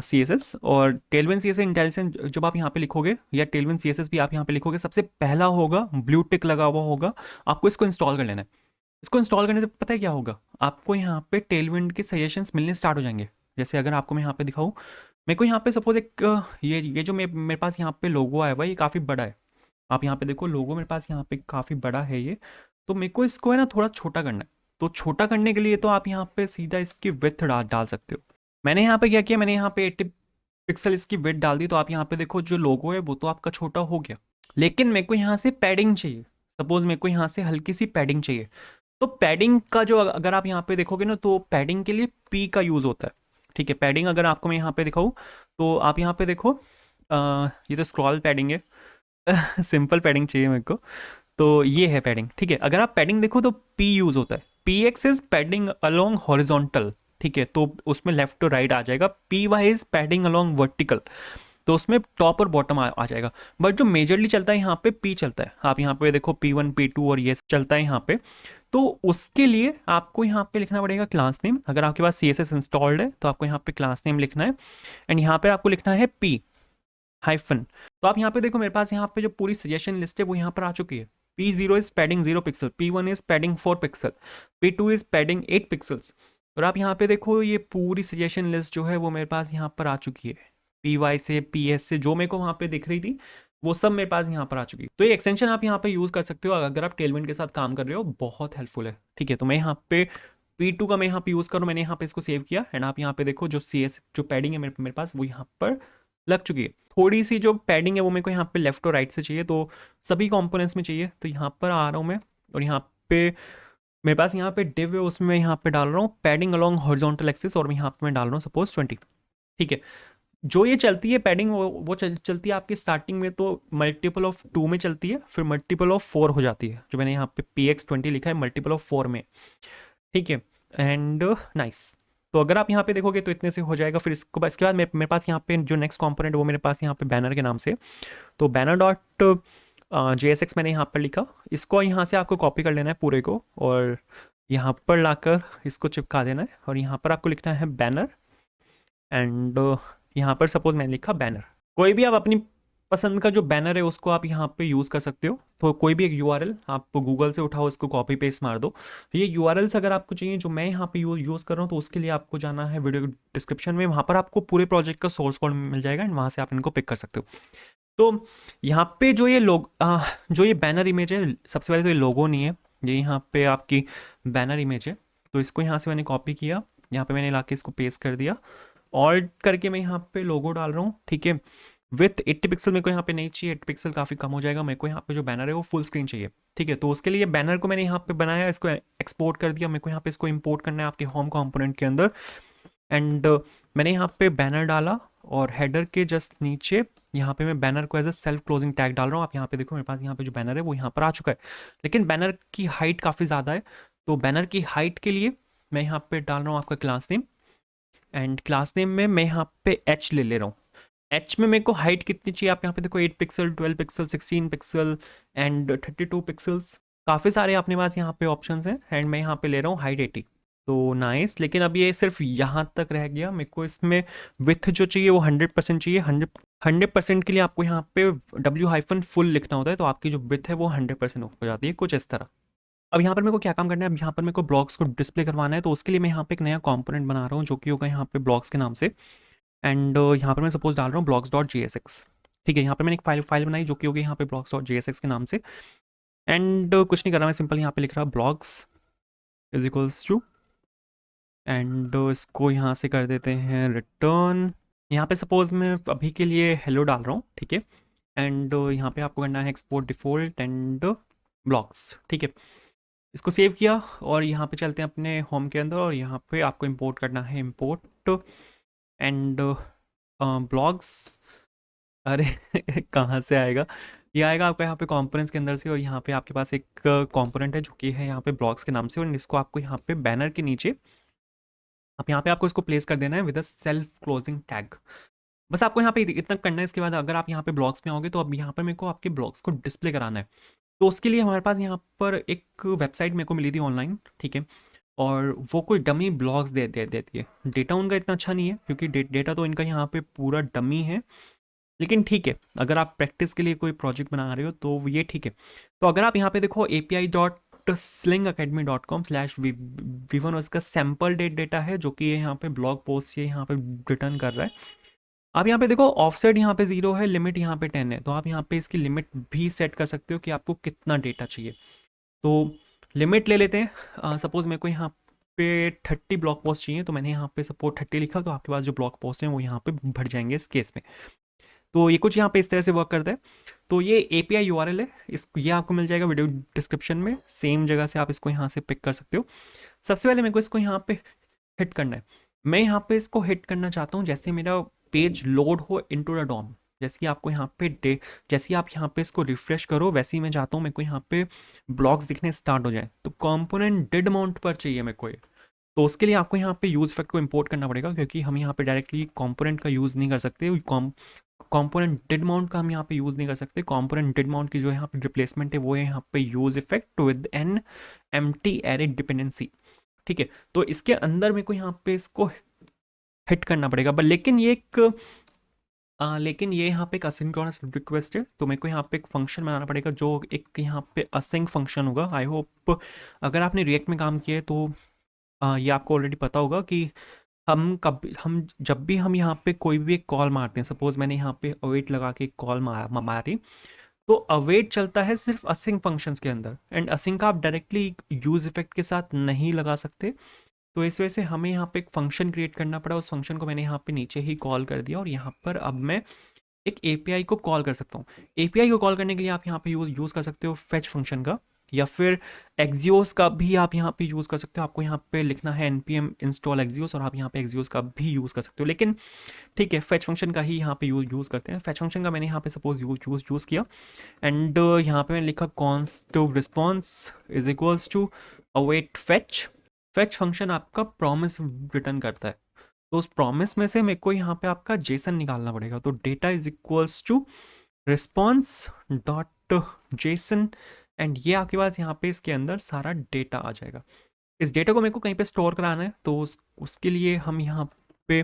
CSS, और टेलविंड CSS इंटेलिजेंस जब आप यहाँ पे लिखोगे, या टेलविंड CSS भी आप यहाँ पे लिखोगे, सबसे पहला होगा ब्लू टिक लगा हुआ होगा, आपको इसको इंस्टॉल कर लेना है। इसको इंस्टॉल करने से पता है क्या होगा, आपको यहाँ पे टेलविंड के सजेशंस मिलने स्टार्ट हो जाएंगे। जैसे अगर आपको मैं यहाँ पे दिखाऊँ, मेरे को यहाँ पे सपोज एक ये जो मेरे पास यहाँ पे लोगो आया हुआ है, ये काफ़ी बड़ा है। आप यहाँ पे देखो लोगो मेरे पास यहाँ पे काफ़ी बड़ा है ये। तो मेरे को इसको है ना थोड़ा छोटा करना है। तो छोटा करने के लिए तो आप यहाँ पे सीधा इसकी विड्थ डाल सकते हो। मैंने यहाँ पे क्या किया, मैंने यहाँ पे 80 पिक्सल इसकी विड्थ डाल दी। तो आप यहाँ पे देखो जो लोगो है वो तो आपका छोटा हो गया, लेकिन मेरे को यहाँ से पैडिंग चाहिए। सपोज मेरे को यहाँ से हल्की सी पैडिंग चाहिए। तो पैडिंग का जो अगर आप यहाँ पे देखोगे ना, तो पैडिंग के लिए पी का यूज़ होता है। ठीक है, पैडिंग अगर आपको मैं यहाँ पे दिखाऊँ, तो आप यहाँ पे देखो, ये तो स्क्रॉल पैडिंग है। सिंपल पैडिंग चाहिए मेरे को, तो ये है पैडिंग। ठीक है, अगर आप पैडिंग देखो तो पी यूज़ होता है। P X is padding along horizontal. ठीक है, तो उसमें लेफ्ट टू राइट आ जाएगा। P Y is padding along vertical, तो उसमें टॉप और बॉटम आ जाएगा। बट जो मेजरली चलता है यहाँ पे पी चलता है। आप यहाँ पे देखो P1 P2 और ये चलता है यहाँ पे। तो उसके लिए आपको यहाँ पे लिखना पड़ेगा क्लास नेम। अगर आपके पास CSS इंस्टॉल्ड है तो आपको यहाँ पे क्लास नेम लिखना है, एंड यहाँ पे आपको लिखना है P हाइफन। तो आप यहाँ पे देखो मेरे पास यहाँ पे जो पूरी सजेशन लिस्ट है वो यहाँ पर आ चुकी है। P0 is padding 0 pixel, P1 is padding 4 pixel, P2 is padding 8 pixels. और आप यहाँ पे देखो ये पूरी सजेशन लिस्ट जो है वो मेरे पास यहाँ पर आ चुकी है। PY से PS से जो मेरे को वहाँ पे दिख रही थी वो सब मेरे पास यहाँ पर आ चुकी है। तो ये एक्सटेंशन आप यहाँ पे यूज़ कर सकते हो अगर आप टेलविंड के साथ काम कर रहे हो, बहुत हेल्पफुल है। ठीक है, तो मैं यहाँ पे P2 का मैं यहाँ पे यूज़ करूँ, मैंने यहाँ पे इसको सेव किया, एंड आप यहाँ पे देखो जो CS जो पैडिंग है मेरे पास वो यहाँ पर लग चुकी है। थोड़ी सी जो पैडिंग है वो मेरे को यहाँ पे लेफ्ट और राइट से चाहिए, तो सभी कंपोनेंट्स में चाहिए। तो यहाँ पर आ रहा हूँ मैं, और यहाँ पे मेरे पास यहाँ पे डिव है, उसमें मैं यहाँ पे डाल रहा हूँ पैडिंग अलोंग हॉरिजॉन्टल एक्सिस, और यहाँ पे मैं डाल रहा हूँ सपोज 20। ठीक है, जो ये चलती है पैडिंग वो चलती है आपकी स्टार्टिंग में तो मल्टीपल ऑफ 2 में चलती है, फिर मल्टीपल ऑफ 4 हो जाती है। जो मैंने यहाँ पे PX20 लिखा है मल्टीपल ऑफ 4 में। ठीक है, एंड नाइस। तो अगर आप यहाँ पे देखोगे तो इतने से हो जाएगा। फिर इसके बाद मेरे पास यहाँ पे जो नेक्स्ट कंपोनेंट वो मेरे पास यहाँ पे बैनर के नाम से, तो बैनर डॉट JSX मैंने यहाँ पर लिखा। इसको यहाँ से आपको कॉपी कर लेना है पूरे को, और यहाँ पर लाकर इसको चिपका देना है, और यहाँ पर आपको लिखना है बैनर, एंड यहाँ पर सपोज मैंने लिखा बैनर। कोई भी आप अपनी पसंद का जो बैनर है उसको आप यहाँ पे यूज़ कर सकते हो। तो कोई भी एक URL आप गूगल से उठाओ, इसको कॉपी पेस्ट मार दो। ये URLs अगर आपको चाहिए जो मैं यहाँ पे यूज़ कर रहा हूँ, तो उसके लिए आपको जाना है वीडियो डिस्क्रिप्शन में, वहाँ पर आपको पूरे प्रोजेक्ट का सोर्स कोड मिल जाएगा, एंड वहाँ से आप इनको पिक कर सकते हो। तो यहाँ पे जो ये जो ये बैनर इमेज है, सबसे पहले तो ये लोगो नहीं है, ये यहाँ पे आपकी बैनर इमेज है। तो इसको यहाँ से मैंने कॉपी किया, यहाँ पे मैंने ला के इसको पेस्ट कर दिया, ऑल्ट करके मैं यहाँ पे लोगो डाल रहा हूँ। ठीक है, विथ 80 पिक्सल मेरे को यहाँ पे नहीं चाहिए, 80 पिक्सल काफ़ी कम हो जाएगा। मेरे को यहाँ पे जो बैनर है वो फुल स्क्रीन चाहिए। ठीक है, तो उसके लिए बैनर को मैंने यहाँ पे बनाया, इसको एक्सपोर्ट कर दिया। मेरे को यहाँ पे इसको इंपोर्ट करना है आपके होम कंपोनेंट के अंदर, एंड मैंने यहाँ पे बैनर डाला, और हेडर के जस्ट नीचे यहाँ पे मैं बैनर को as a self closing tag डाल रहा हूँ। आप यहाँ पे देखो मेरे पास यहाँ पे जो बैनर है वो यहाँ पर आ चुका है, लेकिन बैनर की हाइट काफ़ी ज़्यादा है। तो बैनर की हाइट के लिए मैं यहाँ पे डाल रहा हूँ आपका class name, and class name में मैं यहाँ पे H ले रहा हूँ। H में मेरे को हाइट कितनी चाहिए, आप यहाँ पे देखो 8 pixel, 12 pixel, 16 pixel and 32 pixels. काफ़ी सारे अपने पास यहाँ पे ऑप्शंस हैं, एंड मैं यहाँ पे ले रहा हूँ हाइट 80। तो नाइस, लेकिन अब ये सिर्फ यहाँ तक रह गया। मेरे को इसमें विथ जो चाहिए वो 100% चाहिए। 100% के लिए आपको यहाँ पे W-full लिखना होता है, तो आपकी जो विथ है वो 100% हो जाती है, कुछ इस तरह। अब यहाँ पर मेरे को क्या काम करना है, अब यहाँ पर मेरे को ब्लॉक्स को डिस्प्ले करवाना है। तो उसके लिए मैं यहाँ पे एक नया कंपोनेंट बना रहा हूँ जो कि होगा यहाँ पे ब्लॉक्स के नाम से, एंड यहाँ पर मैं सपोज डाल रहा हूँ blocks.jsx। ठीक है, यहाँ पर मैंने एक फाइल बनाई जो कि होगी यहाँ पे blocks.jsx के नाम से, एंड कुछ नहीं कर रहा मैं, सिंपल यहाँ पे लिख रहा blocks is equals to, and इसको यहाँ से कर देते हैं रिटर्न। यहाँ पे सपोज मैं अभी के लिए हेलो डाल रहा हूँ। ठीक है, एंड यहाँ पे आपको करना है एक्सपोर्ट डिफ़ॉल्ट एंड ब्लॉक्स। ठीक है, इसको सेव किया, और यहाँ पे चलते हैं अपने होम के अंदर, और यहाँ पे आपको इंपोर्ट करना है इंपोर्ट एंड ब्लॉग्स। अरे कहाँ से आएगा, ये आएगा आपका यहाँ पे कंपोनेंट्स के अंदर से, और यहाँ पे आपके पास एक कंपोनेंट है जो कि है यहाँ पे ब्लॉग्स के नाम से, और इसको आपको यहाँ पे बैनर के नीचे आप यहाँ पे आपको इसको प्लेस कर देना है with a self closing tag. बस आपको यहाँ पे इतना करना है। इसके बाद अगर आप यहाँ पे ब्लॉग्स में आओगे तो अब यहाँ पर मेरे को आपके ब्लॉग्स को डिस्प्ले कराना है। तो उसके लिए हमारे पास यहाँ पर एक वेबसाइट मेरे को मिली थी ऑनलाइन। ठीक है, और वो कोई डमी ब्लॉग्स देती है। डेटा उनका इतना अच्छा नहीं है, क्योंकि डेटा तो इनका यहाँ पे पूरा डमी है, लेकिन ठीक है, अगर आप प्रैक्टिस के लिए कोई प्रोजेक्ट बना रहे हो तो ये ठीक है। तो अगर आप यहाँ पे देखो API .slingacademy.com/v1 और इसका सैम्पल डेटा है जो कि ये यहाँ पे ब्लॉग पोस्ट ये यहाँ पे रिटर्न कर रहा है। आप यहाँ पे देखो ऑफसेट यहाँ पे 0 है, लिमिट यहाँ पे 10 है, तो आप यहाँ पे इसकी लिमिट भी सेट कर सकते हो कि आपको कितना डेटा चाहिए। तो लिमिट ले लेते हैं, सपोज मेरे को यहाँ पे 30 ब्लॉग पोस्ट चाहिए, तो मैंने यहाँ पे सपोज 30 लिखा, तो आपके पास जो ब्लॉग पोस्ट हैं वो यहाँ पे भर जाएंगे इस केस में। तो ये कुछ यहाँ पे इस तरह से वर्क करता है। तो ये API URL है, ये आपको मिल जाएगा वीडियो डिस्क्रिप्शन में, सेम जगह से आप इसको यहाँ से पिक कर सकते हो। सबसे पहले मेरे को इसको यहाँ पे हिट करना है। मैं यहाँ पे इसको हिट करना चाहता हूँ जैसे मेरा पेज लोड हो इनटू द डॉम, जैसे कि आपको यहाँ पे जैसे आप यहाँ पे इसको रिफ्रेश करो वैसे ही मैं चाहता हूँ मेरे को यहाँ पे ब्लॉक्स दिखने स्टार्ट हो जाए। तो कंपोनेंट डिड माउंट पर चाहिए मेरे को ये, तो उसके लिए आपको यहाँ पे यूज इफेक्ट को इंपोर्ट करना पड़ेगा, क्योंकि हम यहाँ पे डायरेक्टली कंपोनेंट का यूज़ नहीं कर सकते। कंपोनेंट डिड माउंट का हम यहाँ पे यूज़ नहीं कर सकते। कंपोनेंट डिड माउंट की जो यहाँ पे रिप्लेसमेंट है वो है यहाँ पे use effect with an empty array dependency. ठीक है, तो इसके अंदर मेरे को यहाँ पे इसको हिट करना पड़ेगा, बट लेकिन ये यहाँ पे एक असिंक्रोनस रिक्वेस्ट है, तो मेरे को यहाँ पे एक फंक्शन बनाना पड़ेगा जो एक यहाँ पे असिंक फंक्शन होगा। आई होप अगर आपने रिएक्ट में काम किया है तो ये आपको ऑलरेडी पता होगा कि हम जब भी हम यहाँ पे कोई भी एक कॉल मारते हैं, सपोज मैंने यहाँ पे अवेट लगा के एक कॉल मारी, तो अवेट चलता है सिर्फ असिंक फंक्शंस के अंदर, एंड असिंक आप डायरेक्टली यूज इफेक्ट के साथ नहीं लगा सकते। तो इस वजह से हमें यहाँ पे एक फंक्शन क्रिएट करना पड़ा। उस फंक्शन को मैंने यहाँ पे नीचे ही कॉल कर दिया, और यहाँ पर अब मैं एक API को कॉल कर सकता हूँ। API को कॉल करने के लिए आप यहाँ पे यूज़ कर सकते हो फेच फंक्शन का, या फिर एक्जियोस का भी आप यहाँ पे यूज़ कर सकते हो। आपको यहाँ पे लिखना है npm install एक्जियोस, और आप यहाँ पे एक्जियोस का भी यूज़ कर सकते हो, लेकिन ठीक है फेच फंक्शन का ही यहाँ पे यूज़ करते हैं। फेच फंक्शन का मैंने यहाँ पे सपोज यूज़ किया, एंड यहाँ पे मैंने लिखा const response is equals to await fetch। Fetch function आपका प्रॉमिस रिटर्न करता है, तो उस प्रॉमिस में से मेरे को यहाँ पे आपका जेसन निकालना पड़ेगा। तो data is equals to response dot JSON, and ये आपके पास यहाँ पे इसके अंदर सारा डेटा आ जाएगा। इस डेटा को मेरे को कहीं पे स्टोर कराना है, तो उसके लिए हम यहाँ पे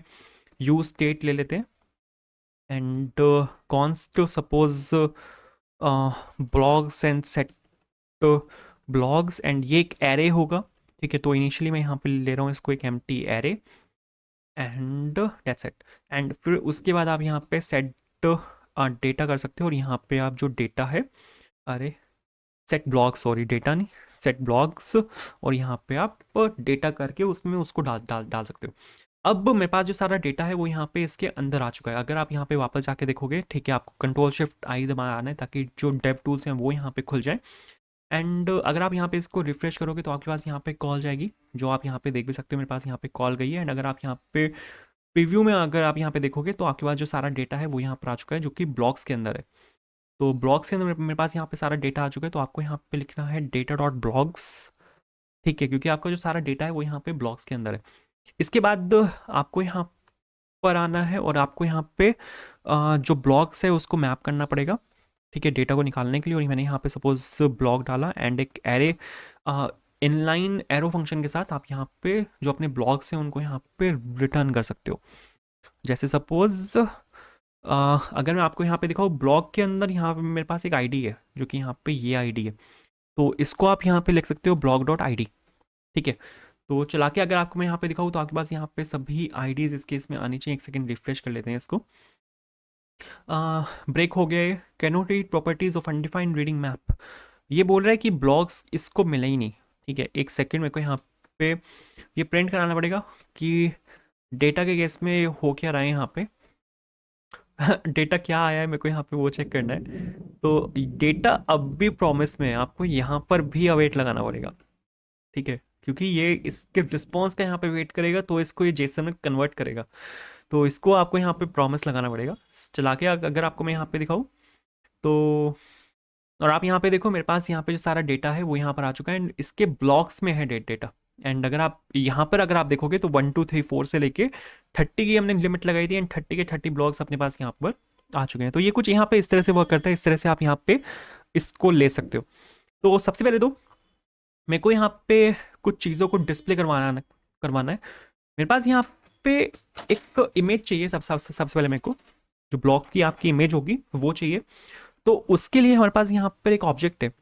यूज स्टेट ले लेते हैं, and const suppose blogs and set blogs, and ये एक एरे होगा। ठीक है, तो इनिशियली मैं यहाँ पे ले रहा हूँ इसको एक empty array, and that's it. And फिर उसके बाद आप यहाँ पे सेट डेटा कर सकते हो, और यहाँ पे आप जो डेटा है, अरे सेट ब्लॉग्स, सॉरी डेटा नहीं, सेट ब्लॉग्स, और यहाँ पे आप डेटा करके उसमें उसको डाल सकते हो। अब मेरे पास जो सारा डेटा है वो यहाँ पे इसके अंदर आ चुका है। अगर आप यहाँ पे वापस जाके देखोगे, ठीक है, आपको Ctrl+Shift+I दबाना है ताकि जो डेव टूल्स हैं वो यहाँ पे खुल जाए। एंड अगर आप यहाँ पे इसको रिफ्रेश करोगे तो आपके पास यहाँ पे कॉल जाएगी, जो आप यहाँ पे देख भी सकते हो। मेरे पास यहाँ पे कॉल गई है, एंड अगर आप यहाँ पे प्रीव्यू में अगर आप यहाँ पे देखोगे तो आपके पास जो सारा डेटा है वो यहाँ पर आ चुका है, जो कि ब्लॉक्स के अंदर है। तो ब्लॉग्स के अंदर मेरे पास यहाँ पे सारा डेटा आ चुका है, तो आपको यहाँ पे लिखना है data.blogs। ठीक है, क्योंकि आपका जो सारा डेटा है वो यहाँ पे ब्लॉग्स के अंदर है। इसके बाद आपको यहाँ पर आना है, और आपको यहाँ पे जो ब्लॉग्स है उसको मैप करना पड़ेगा। ठीक है, डेटा को निकालने के लिए, और मैंने यहाँ पे सपोज ब्लॉग डाला, एंड एक एरे इनलाइन एरो फंक्शन के साथ आप यहाँ पे जो अपने ब्लॉग्स हैं उनको यहाँ पे रिटर्न कर सकते हो। जैसे सपोज अगर मैं आपको यहाँ पे दिखाऊँ, ब्लॉग के अंदर यहाँ पे मेरे पास एक आईडी है, जो कि यहाँ पे ये आईडी है, तो इसको आप यहाँ पे लिख सकते हो blog.id। ठीक है, तो चला के अगर आपको मैं यहाँ पे दिखाऊँ तो आपके पास यहाँ पे सभी आईडीज इस केस में आनी चाहिए। एक सेकंड रिफ्रेश कर लेते हैं इसको। ब्रेक हो गया है। Cannot read properties of undefined reading map, ये बोल रहा है कि ब्लॉग्स इसको मिला ही नहीं। ठीक है, एक सेकेंड मेरे को यहाँ पे ये प्रिंट कराना पड़ेगा कि डेटा के केस में हो क्या रहा है यहाँ पे डेटा क्या आया है मेरे को यहाँ पे वो चेक करना है। तो डेटा अब भी प्रॉमिस में है, आपको यहाँ पर भी अवेट लगाना पड़ेगा। ठीक है, क्योंकि ये इसके रिस्पॉन्स का यहाँ पे वेट करेगा, तो इसको ये जेसन में कन्वर्ट करेगा, तो इसको आपको यहाँ पे प्रॉमिस लगाना पड़ेगा। चला के अगर आपको मैं यहाँ पे दिखाऊँ तो, और आप यहाँ पे देखो मेरे पास यहाँ पे जो सारा डेटा है वो यहाँ पर आ चुका है, एंड इसके ब्लॉक्स में है डेटा। एंड अगर आप यहाँ पर अगर आप देखोगे तो 1 2 3 4 से लेके 30 की हमने लिमिट लगाई थी, एंड 30 के 30 ब्लॉक्स अपने पास यहाँ पर आ चुके हैं। तो ये कुछ यहाँ पे इस तरह से वर्क करता है, इस तरह से आप यहाँ पे इसको ले सकते हो। तो सबसे पहले तो मेरे को यहाँ पे कुछ चीज़ों को डिस्प्ले करवाना है। मेरे पास यहाँ पे एक इमेज चाहिए। सबसे पहले मेरे को जो ब्लॉक की आपकी इमेज होगी वो चाहिए। तो उसके लिए हमारे पास यहाँ पर एक ऑब्जेक्ट है।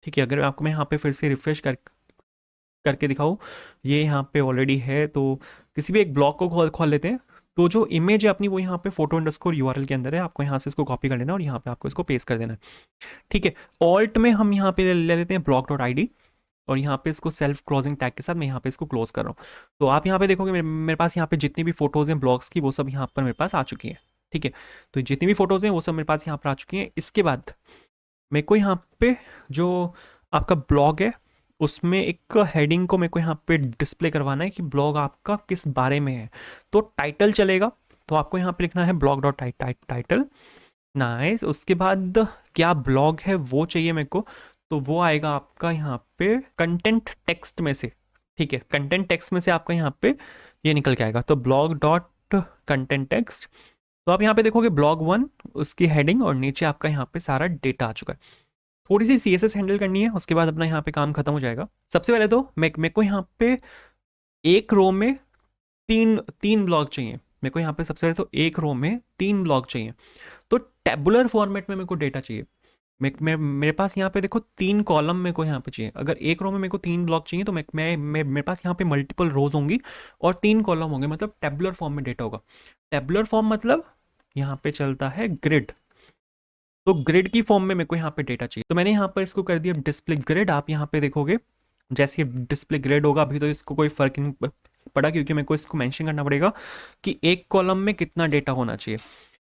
ठीक है, अगर आपको मैं यहाँ पे फिर से रिफ्रेश करके दिखाऊँ, ये यहाँ पे ऑलरेडी है। तो किसी भी एक ब्लॉग को खोल खोल लेते हैं। तो जो इमेज है अपनी वो यहाँ पे फोटो अंडरस्कोर यूआरएल के अंदर है, आपको यहाँ से इसको कॉपी कर लेना और यहाँ पे आपको इसको पेस्ट कर देना है। ठीक है, ऑल्ट में हम यहाँ पे ले लेते हैं ब्लॉग डॉट आई, और यहाँ पे इसको सेल्फ क्लोजिंग टैग के साथ मैं यहाँ पे इसको क्लोज कर रहा हूँ। तो आप यहाँ पे देखोगे मेरे पास यहाँ पे जितनी भी फोटोज़ हैं ब्लॉग्स की वो सब यहाँ पर मेरे पास आ चुकी हैं। ठीक है, तो जितनी भी फोटोज़ हैं वो सब मेरे पास यहाँ पर आ चुकी हैं। इसके बाद मेरे को यहाँ पे जो आपका ब्लॉग है उसमें एक हेडिंग को मेरे को यहाँ पे डिस्प्ले करवाना है कि ब्लॉग आपका किस बारे में है। तो टाइटल चलेगा, तो आपको यहाँ पे लिखना है ब्लॉग डॉट टाइटल। नाइस, उसके बाद क्या ब्लॉग है वो चाहिए मेरे को, तो वो आएगा आपका यहाँ पे कंटेंट टेक्स्ट में से। ठीक है, कंटेंट टेक्स्ट में से आपका यहाँ पे ये निकल के आएगा, तो ब्लॉग डॉट कंटेंट टेक्स्ट। तो आप यहाँ पे देखोगे ब्लॉग 1, उसकी हेडिंग, और नीचे आपका यहाँ पे सारा डेटा आ चुका है। थोड़ी सी CSS हैंडल करनी है, उसके बाद अपना यहाँ पे काम खत्म हो जाएगा। सबसे पहले तो मेरे को यहाँ पे एक रो में तीन तीन ब्लॉग चाहिए। मेरे को यहाँ पे सबसे पहले तो एक रो में 3 ब्लॉग चाहिए। तो टेबुलर फॉर्मेट में मेरे को डेटा चाहिए। मेरे पास यहाँ पे देखो 3 कॉलम मेरे को यहाँ पे चाहिए। अगर एक रो में मेरे को 3 ब्लॉक चाहिए तो मेरे पास यहाँ पे मल्टीपल रोज होंगी और 3 कॉलम होंगे, मतलब टेबुलर फॉर्म में डेटा होगा। टेबुलर फॉर्म मतलब यहाँ पे चलता है ग्रिड, तो ग्रिड की फॉर्म में मेरे को यहाँ पे डेटा चाहिए। तो मैंने यहाँ पर इसको कर दिया डिस्प्ले ग्रिड। आप यहाँ पे देखोगे जैसे डिस्प्ले ग्रिड होगा, अभी तो इसको कोई फर्क नहीं पड़ा क्योंकि मेरे को इसको मेंशन करना पड़ेगा कि एक कॉलम में कितना डेटा होना चाहिए।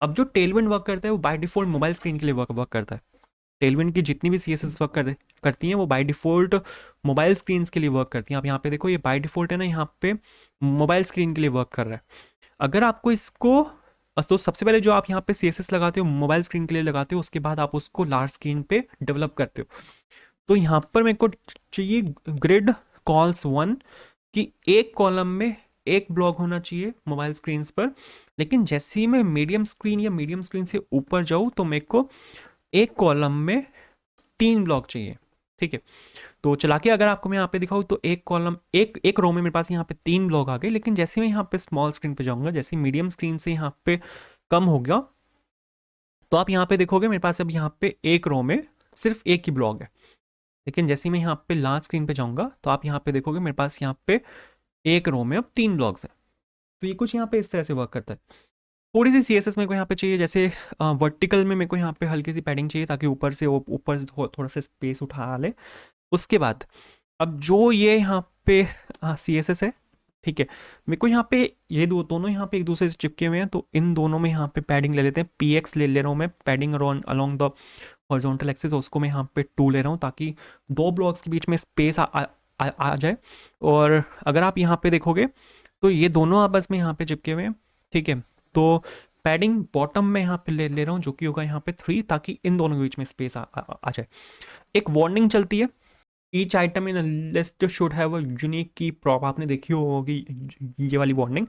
अब जो टेलविंड वर्क करता है वो बाय डिफॉल्ट मोबाइल स्क्रीन के लिए वर्क करता है। टेलविंड की जितनी भी CSS वर्क करती हैं वो बाय डिफॉल्ट मोबाइल स्क्रीन के लिए वर्क करती हैं। आप यहाँ पे देखो ये बाय डिफॉल्ट है ना, यहाँ पे मोबाइल स्क्रीन के लिए वर्क कर रहा है। अगर आपको इसको, तो सबसे पहले जो आप यहाँ पे CSS लगाते हो मोबाइल स्क्रीन के लिए लगाते हो, उसके बाद आप उसको लार्ज स्क्रीन पे डेवलप करते हो। तो यहाँ पर मेरे को चाहिए ग्रिड कॉल्स 1 कि एक कॉलम में एक ब्लॉक होना चाहिए मोबाइल स्क्रीन पर। लेकिन जैसे ही मैं मीडियम स्क्रीन या मीडियम स्क्रीन से ऊपर जाऊँ तो मेरे को एक कॉलम में 3 ब्लॉक चाहिए। ठीक है, तो चला के अगर आपको मैं यहाँ पे दिखाऊँ तो एक कॉलम एक रो में मेरे पास यहाँ पे 3 ब्लॉक आ गए। लेकिन जैसे मैं यहाँ पे स्मॉल स्क्रीन पे जाऊँगा, जैसे मीडियम स्क्रीन से यहाँ पे कम हो गया, तो आप यहाँ पे देखोगे मेरे पास अब यहाँ पे एक रो में सिर्फ एक ही ब्लॉक है। लेकिन जैसे ही मैं यहाँ पे लार्ज स्क्रीन पे जाऊँगा तो आप यहाँ पे देखोगे मेरे पास यहाँ पे एक रो में अब 3 ब्लॉक्स हैं। तो ये कुछ यहाँ पे इस तरह से वर्क करता है। थोड़ी सी CSS मेरे को यहाँ पे चाहिए, जैसे वर्टिकल में मेरे को यहाँ पे हल्की सी पैडिंग चाहिए ताकि ऊपर से थोड़ा सा स्पेस उठा ले। उसके बाद अब जो ये यहाँ पे CSS है, ठीक है, मेरे को यहाँ पे ये दोनों यहाँ पे एक दूसरे से चिपके हुए हैं, तो इन दोनों में यहाँ पे पैडिंग ले लेते हैं। PX ले रहा हूँ मैं, padding along the horizontal axis, उसको मैं यहाँ पे 2 ले रहा हूँ ताकि 2 ब्लॉक्स के बीच में स्पेस आ जाए। और अगर आप यहाँ पे देखोगे तो ये दोनों आपस में यहाँ पे चिपके हुए हैं। ठीक है, तो पैडिंग बॉटम में यहाँ पे ले रहा हूँ जो कि होगा यहाँ पे 3, ताकि इन दोनों के बीच में स्पेस आ जाए। एक वार्निंग चलती है, each item in list should have a unique की प्रॉप। आपने देखी होगी ये वाली वार्निंग।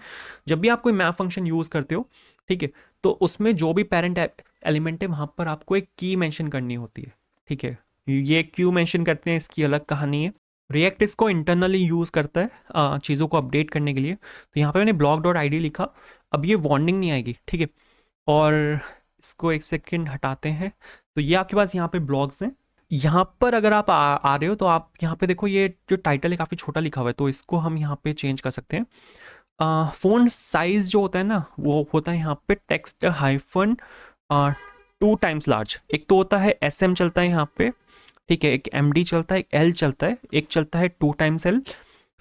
जब भी आप कोई मैप फंक्शन यूज़ करते हो, ठीक है, तो उसमें जो भी पेरेंट एलिमेंट है वहाँ पर आपको एक की मेंशन करनी होती है। ठीक है, ये क्यों मेंशन करते हैं इसकी अलग कहानी है। रिएक्ट इसको इंटरनली यूज़ करता है चीज़ों को अपडेट करने के लिए। तो यहाँ पे मैंने ब्लॉग डॉट ID लिखा, अब ये वार्निंग नहीं आएगी। ठीक है, और इसको एक सेकेंड हटाते हैं। तो ये आपके पास यहाँ पे ब्लॉग्स हैं। यहाँ पर अगर आप आ रहे हो तो आप यहाँ पे देखो ये जो टाइटल है काफ़ी छोटा लिखा हुआ है, तो इसको हम यहाँ पे चेंज कर सकते हैं। फ़ॉन्ट साइज़ जो होता है ना वो होता है यहाँ पे टेक्स्ट हाइफन 2 टाइम्स लार्ज। एक तो होता है SM चलता है यहाँ पे, ठीक है, एक MD चलता है, एक L चलता है, एक चलता है 2 टाइम्स L,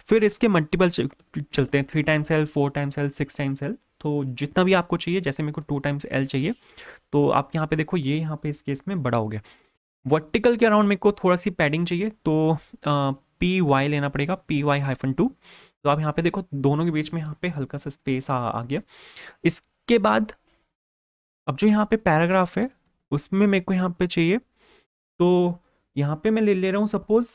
फिर इसके मल्टीपल चलते हैं 3 times L, 4 times L, 6 times L। तो जितना भी आपको चाहिए, जैसे मेरे को 2 टाइम्स L चाहिए, तो आप यहाँ पे देखो ये यहाँ पे इस केस में बड़ा हो गया। वर्टिकल के अराउंड मेरे को थोड़ा सी पैडिंग चाहिए, तो PY लेना पड़ेगा, PY-2। तो आप यहाँ पे देखो दोनों के बीच में यहाँ पे हल्का सा स्पेस आ गया। इसके बाद अब जो यहाँ पे पैराग्राफ है उसमें मेरे को यहाँ पे चाहिए, तो यहाँ पे मैं ले रहा हूँ सपोज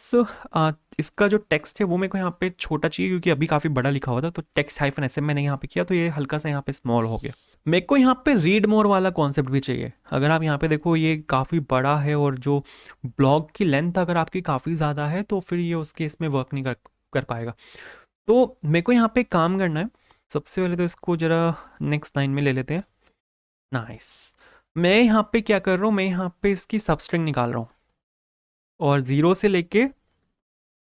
इसका जो टेक्स्ट है वो मेरे को यहाँ पे छोटा चाहिए क्योंकि अभी काफ़ी बड़ा लिखा हुआ था, तो टेक्स्ट -SM मैंने यहाँ पे किया, तो ये हल्का सा यहाँ पे स्मॉल हो गया। मेरे को यहाँ पे रीड मोर वाला कॉन्सेप्ट भी चाहिए। अगर आप यहाँ पे देखो ये काफ़ी बड़ा है और जो ब्लॉग की लेंथ अगर आपकी काफ़ी ज़्यादा है तो फिर ये उस केस में वर्क नहीं कर पाएगा। तो मेरे को यहाँ पे काम करना है। सबसे पहले तो इसको ज़रा नेक्स्ट लाइन में ले लेते हैं। नाइस, मैं यहाँ पे क्या कर रहा हूँ, मैं यहाँ पे इसकी सबस्ट्रिंग निकाल रहा हूँ। और 0 से लेके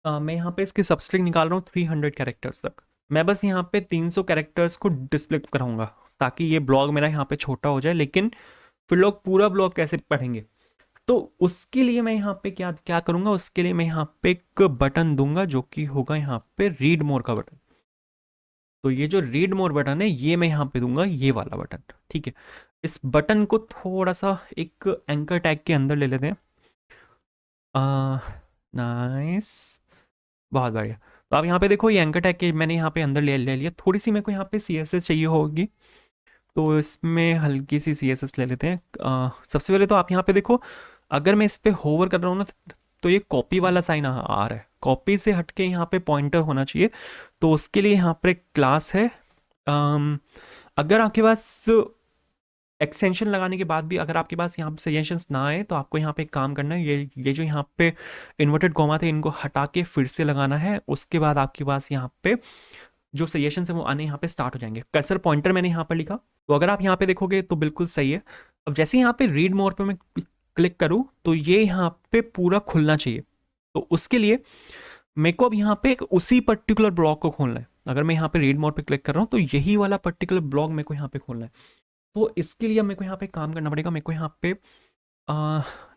मैं यहाँ पे इसकी सबस्ट्रिंग निकाल रहा हूँ 300 कैरेक्टर्स तक। मैं बस यहाँ पे 300 कैरेक्टर्स को डिस्प्ले कराऊंगा ताकि ये ब्लॉग मेरा यहाँ पे छोटा हो जाए, लेकिन फिर लोग पूरा ब्लॉग कैसे पढ़ेंगे? तो उसके लिए मैं यहाँ पे क्या क्या करूँगा, उसके लिए मैं यहाँ पे एक बटन दूंगा जो कि होगा यहाँ पे रीड मोर का बटन। तो ये जो रीड मोर बटन है ये मैं यहाँ पे दूंगा, ये वाला बटन, ठीक है। इस बटन को थोड़ा सा एक एंकर टैग के अंदर ले लेते हैं। नाइस, बहुत बढ़िया। तो आप यहाँ पे देखो, ये एंकर टैग के मैंने यहाँ पे अंदर ले लिया। थोड़ी सी मेरे को यहाँ पे CSS चाहिए होगी, तो इसमें हल्की सी CSS ले लेते हैं। सबसे पहले तो आप यहाँ पे देखो, अगर मैं इस पे होवर कर रहा हूँ ना, तो ये कॉपी वाला साइन आ रहा है। कॉपी से हटके यहाँ पे पॉइंटर होना चाहिए, तो उसके लिए यहाँ पर एक क्लास है। अगर आपके पास एक्सटेंशन लगाने के बाद भी अगर आपके पास यहाँ पे सजेशंस ना आए, तो आपको यहाँ पे एक काम करना है, ये जो यहाँ पे इन्वर्टेड कॉमा थे इनको हटा के फिर से लगाना है। उसके बाद आपके पास यहाँ पे जो सजेशन है वो आने यहाँ पे स्टार्ट हो जाएंगे। कर्सर पॉइंटर मैंने यहाँ पर लिखा, तो अगर आप यहाँ पे देखोगे तो बिल्कुल सही है। अब जैसे यहाँ पे रीड मोर पे मैं क्लिक करूँ तो ये यहाँ पे पूरा खुलना चाहिए। तो उसके लिए मेरे को अब यहाँ पे एक उसी पर्टिकुलर ब्लॉक को खोलना है। अगर मैं यहाँ पे रीड मोड पे क्लिक कर रहा हूँ तो यही वाला पर्टिकुलर ब्लॉक मेरे को यहाँ पे खोलना है। तो इसके लिए मेरे को यहाँ पे काम करना पड़ेगा। मेरे को यहाँ पे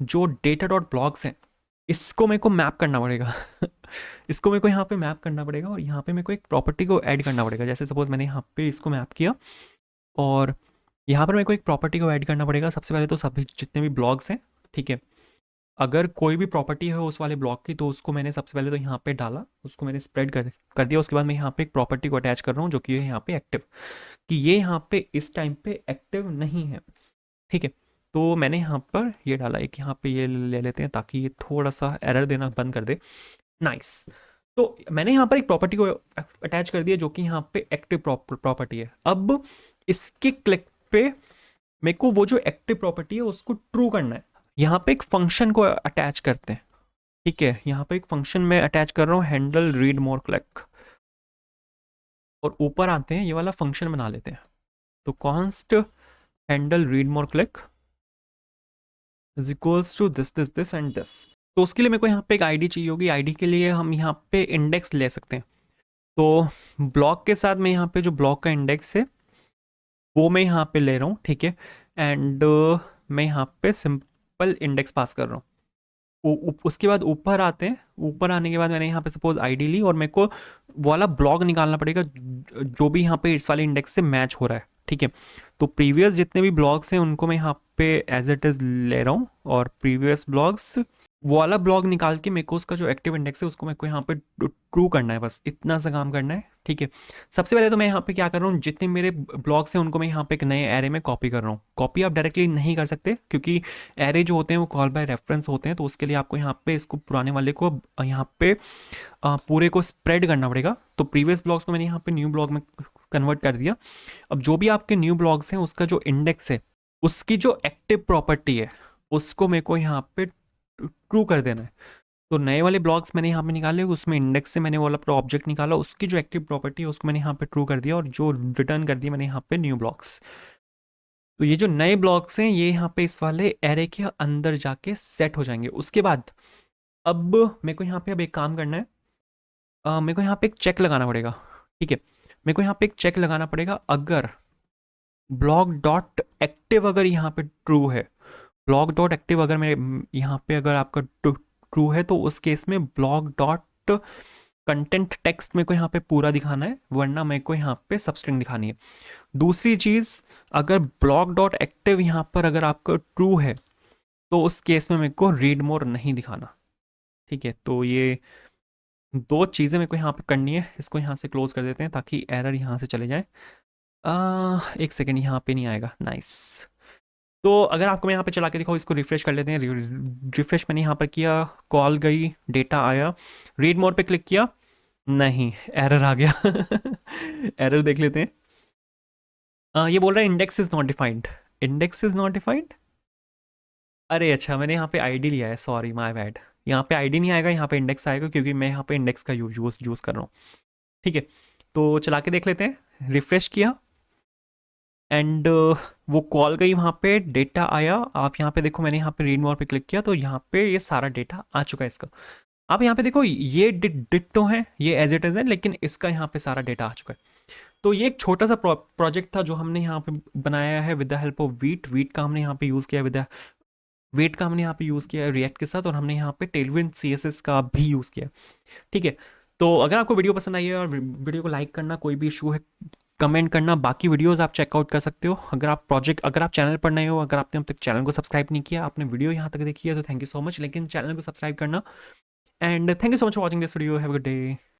जो डेटा डॉट ब्लॉक्स हैं इसको मेरे को मैप करना पड़ेगा इसको मेरे को यहाँ पे मैप करना पड़ेगा, और यहाँ पे मेरे को एक प्रॉपर्टी को ऐड करना पड़ेगा। जैसे सपोज मैंने यहाँ पे इसको मैप किया, और यहाँ पर मेरे को एक प्रॉपर्टी को ऐड करना पड़ेगा। सबसे पहले तो सभी जितने भी ब्लॉग्स हैं, ठीक है, अगर कोई भी प्रॉपर्टी है उस वाले ब्लॉक की, तो उसको मैंने सबसे पहले तो यहाँ पे डाला, उसको मैंने स्प्रेड कर दिया। उसके बाद मैं यहाँ पे एक प्रॉपर्टी को अटैच कर रहा हूँ जो कि है यहाँ पे एक्टिव, कि ये यहाँ पे इस टाइम पे एक्टिव नहीं है, ठीक है। तो मैंने यहाँ पर ये डाला, एक यहाँ पे ये ले लेते हैं ताकि ये थोड़ा सा एरर देना बंद कर दे। नाइस। तो मैंने यहाँ पर एक प्रॉपर्टी को अटैच कर दिया जो कि यहाँ पे एक्टिव प्रॉपर्टी है। अब इसके क्लिक पे मेरे को वो जो एक्टिव प्रॉपर्टी है उसको ट्रू करना है। यहाँ पे एक फंक्शन को अटैच करते हैं, ठीक है। यहाँ पे एक फंक्शन में अटैच कर रहा हूँ, हैंडल रीड मोर क्लिक, और ऊपर आते हैं ये वाला फंक्शन बना लेते हैं। तो const handle read more click is equals to this and this. तो उसके लिए मेरे को यहाँ पे एक आईडी चाहिए होगी। आईडी के लिए हम यहाँ पे इंडेक्स ले सकते हैं। तो ब्लॉक के साथ मैं यहाँ पे जो ब्लॉक का इंडेक्स है वो मैं यहाँ पे ले रहा हूँ, ठीक है। एंड मैं यहाँ पे सिंपल इंडेक्स पास कर रहा हूँ। उसके बाद ऊपर आते हैं। ऊपर आने के बाद मैंने यहाँ पे सपोज आईडी ली, और मेरे को वाला ब्लॉक निकालना पड़ेगा जो भी यहाँ पे इस वाले इंडेक्स से मैच हो रहा है, ठीक है। तो प्रीवियस जितने भी ब्लॉग्स हैं उनको मैं यहाँ पे एज इट इज़ ले रहा हूँ, और प्रीवियस ब्लॉग्स वो वाला ब्लॉग निकाल के मेरे को उसका जो एक्टिव इंडेक्स है उसको मेरे को यहाँ पे ट्रू करना है। बस इतना सा काम करना है, ठीक है। सबसे पहले तो मैं यहाँ पे क्या कर रहा हूँ, जितने मेरे ब्लॉग्स हैं उनको मैं यहाँ पे एक नए एरे में कॉपी कर रहा हूँ। कॉपी आप डायरेक्टली नहीं कर सकते क्योंकि एरे जो होते हैं वो कॉल बाय रेफरेंस होते हैं। तो उसके लिए आपको यहाँ पे इसको पुराने वाले को यहाँ पे पूरे को स्प्रेड करना पड़ेगा। तो प्रीवियस ब्लॉग्स को मैंने यहाँ पे न्यू ब्लॉग में कन्वर्ट कर दिया। अब जो भी आपके न्यू ब्लॉग्स हैं उसका जो इंडेक्स है, उसकी जो एक्टिव प्रॉपर्टी है उसको मेरे को यहाँ पे ट्रू कर देना है। तो नए वाले ब्लॉक्स मैंने यहाँ पे निकाले, उसमें इंडेक्स से मैंने वाला ऑब्जेक्ट निकाला, उसकी जो एक्टिव प्रॉपर्टी है उसको मैंने यहाँ पे ट्रू कर दिया, और जो रिटर्न कर दिया मैंने यहाँ पे न्यू ब्लॉक्स। तो ये जो नए ब्लॉक्स हैं ये यहाँ पे इस वाले एरे के अंदर जाके सेट हो जाएंगे। उसके बाद अब मेरे को यहाँ पे अब एक काम करना है। मेरे को यहाँ पे एक चेक लगाना पड़ेगा, ठीक है। मेरे को यहाँ पे एक चेक लगाना पड़ेगा, अगर ब्लॉक डॉट एक्टिव अगर यहाँ पे ट्रू है, ब्लॉक डॉट एक्टिव अगर मेरे यहाँ पे अगर आपका ट्रू है, तो उस केस में ब्लॉक डॉट कंटेंट टेक्स्ट मेरे को यहाँ पे पूरा दिखाना है, वरना मेरे को यहाँ पे सबस्ट्रिंग दिखानी है। दूसरी चीज़, अगर ब्लॉक डॉट एक्टिव यहाँ पर अगर आपका ट्रू है तो उस केस में मेरे को रीड मोर नहीं दिखाना, ठीक है। तो ये दो चीज़ें मेरे को यहाँ पे करनी है। इसको यहाँ से क्लोज कर देते हैं ताकि एरर यहाँ से चले जाए। एक सेकेंड, यहाँ पे नहीं आएगा। नाइस। तो अगर आपको मैं यहाँ पे चला के दिखाऊँ, इसको रिफ्रेश कर लेते हैं। रिफ्रेश मैंने यहाँ पर किया, कॉल गई, डेटा आया, रीड मोड पे क्लिक किया, नहीं, एरर आ गया एरर देख लेते हैं। ये बोल रहा है index is not defined. Index is not defined, अरे अच्छा, मैंने यहाँ पे आईडी लिया है, सॉरी माय बैड। यहाँ पे आईडी नहीं आएगा, यहाँ पे इंडेक्स आएगा क्योंकि मैं यहाँ पे इंडेक्स का यूज़ कर रहा हूँ, ठीक है। तो चला के देख लेते हैं। रिफ्रेश किया, एंड वो कॉल गई, वहाँ पे डेटा आया। आप यहाँ पे देखो, मैंने यहाँ पे रीड मोर पे क्लिक किया तो यहाँ पे ये सारा डेटा आ चुका है इसका। आप यहाँ पे देखो, ये डिट्टो है, ये एज इट इज़ है, लेकिन इसका यहाँ पे सारा डेटा आ चुका है। तो ये एक छोटा सा प्रोजेक्ट था जो हमने यहाँ पे बनाया है with the help of wheat का हमने यहाँ पे यूज़ किया, विद द वेट का हमने यहाँ पे यूज़ किया है रिएक्ट के साथ, और हमने यहाँ पे टेलविंड सीएसएस का भी यूज़ किया है। ठीक है, तो अगर आपको वीडियो पसंद आई है और वीडियो को लाइक करना, कोई भी इशू है कमेंट करना, बाकी वीडियोस आप चेकआउट कर सकते हो। अगर आप चैनल पर नए हो, अगर आपने अब तक चैनल को सब्सक्राइब नहीं किया, आपने वीडियो यहाँ तक देखी है तो थैंक यू सो मच, लेकिन चैनल को सब्सक्राइब करना। And thank you so much for watching this video, have a good day.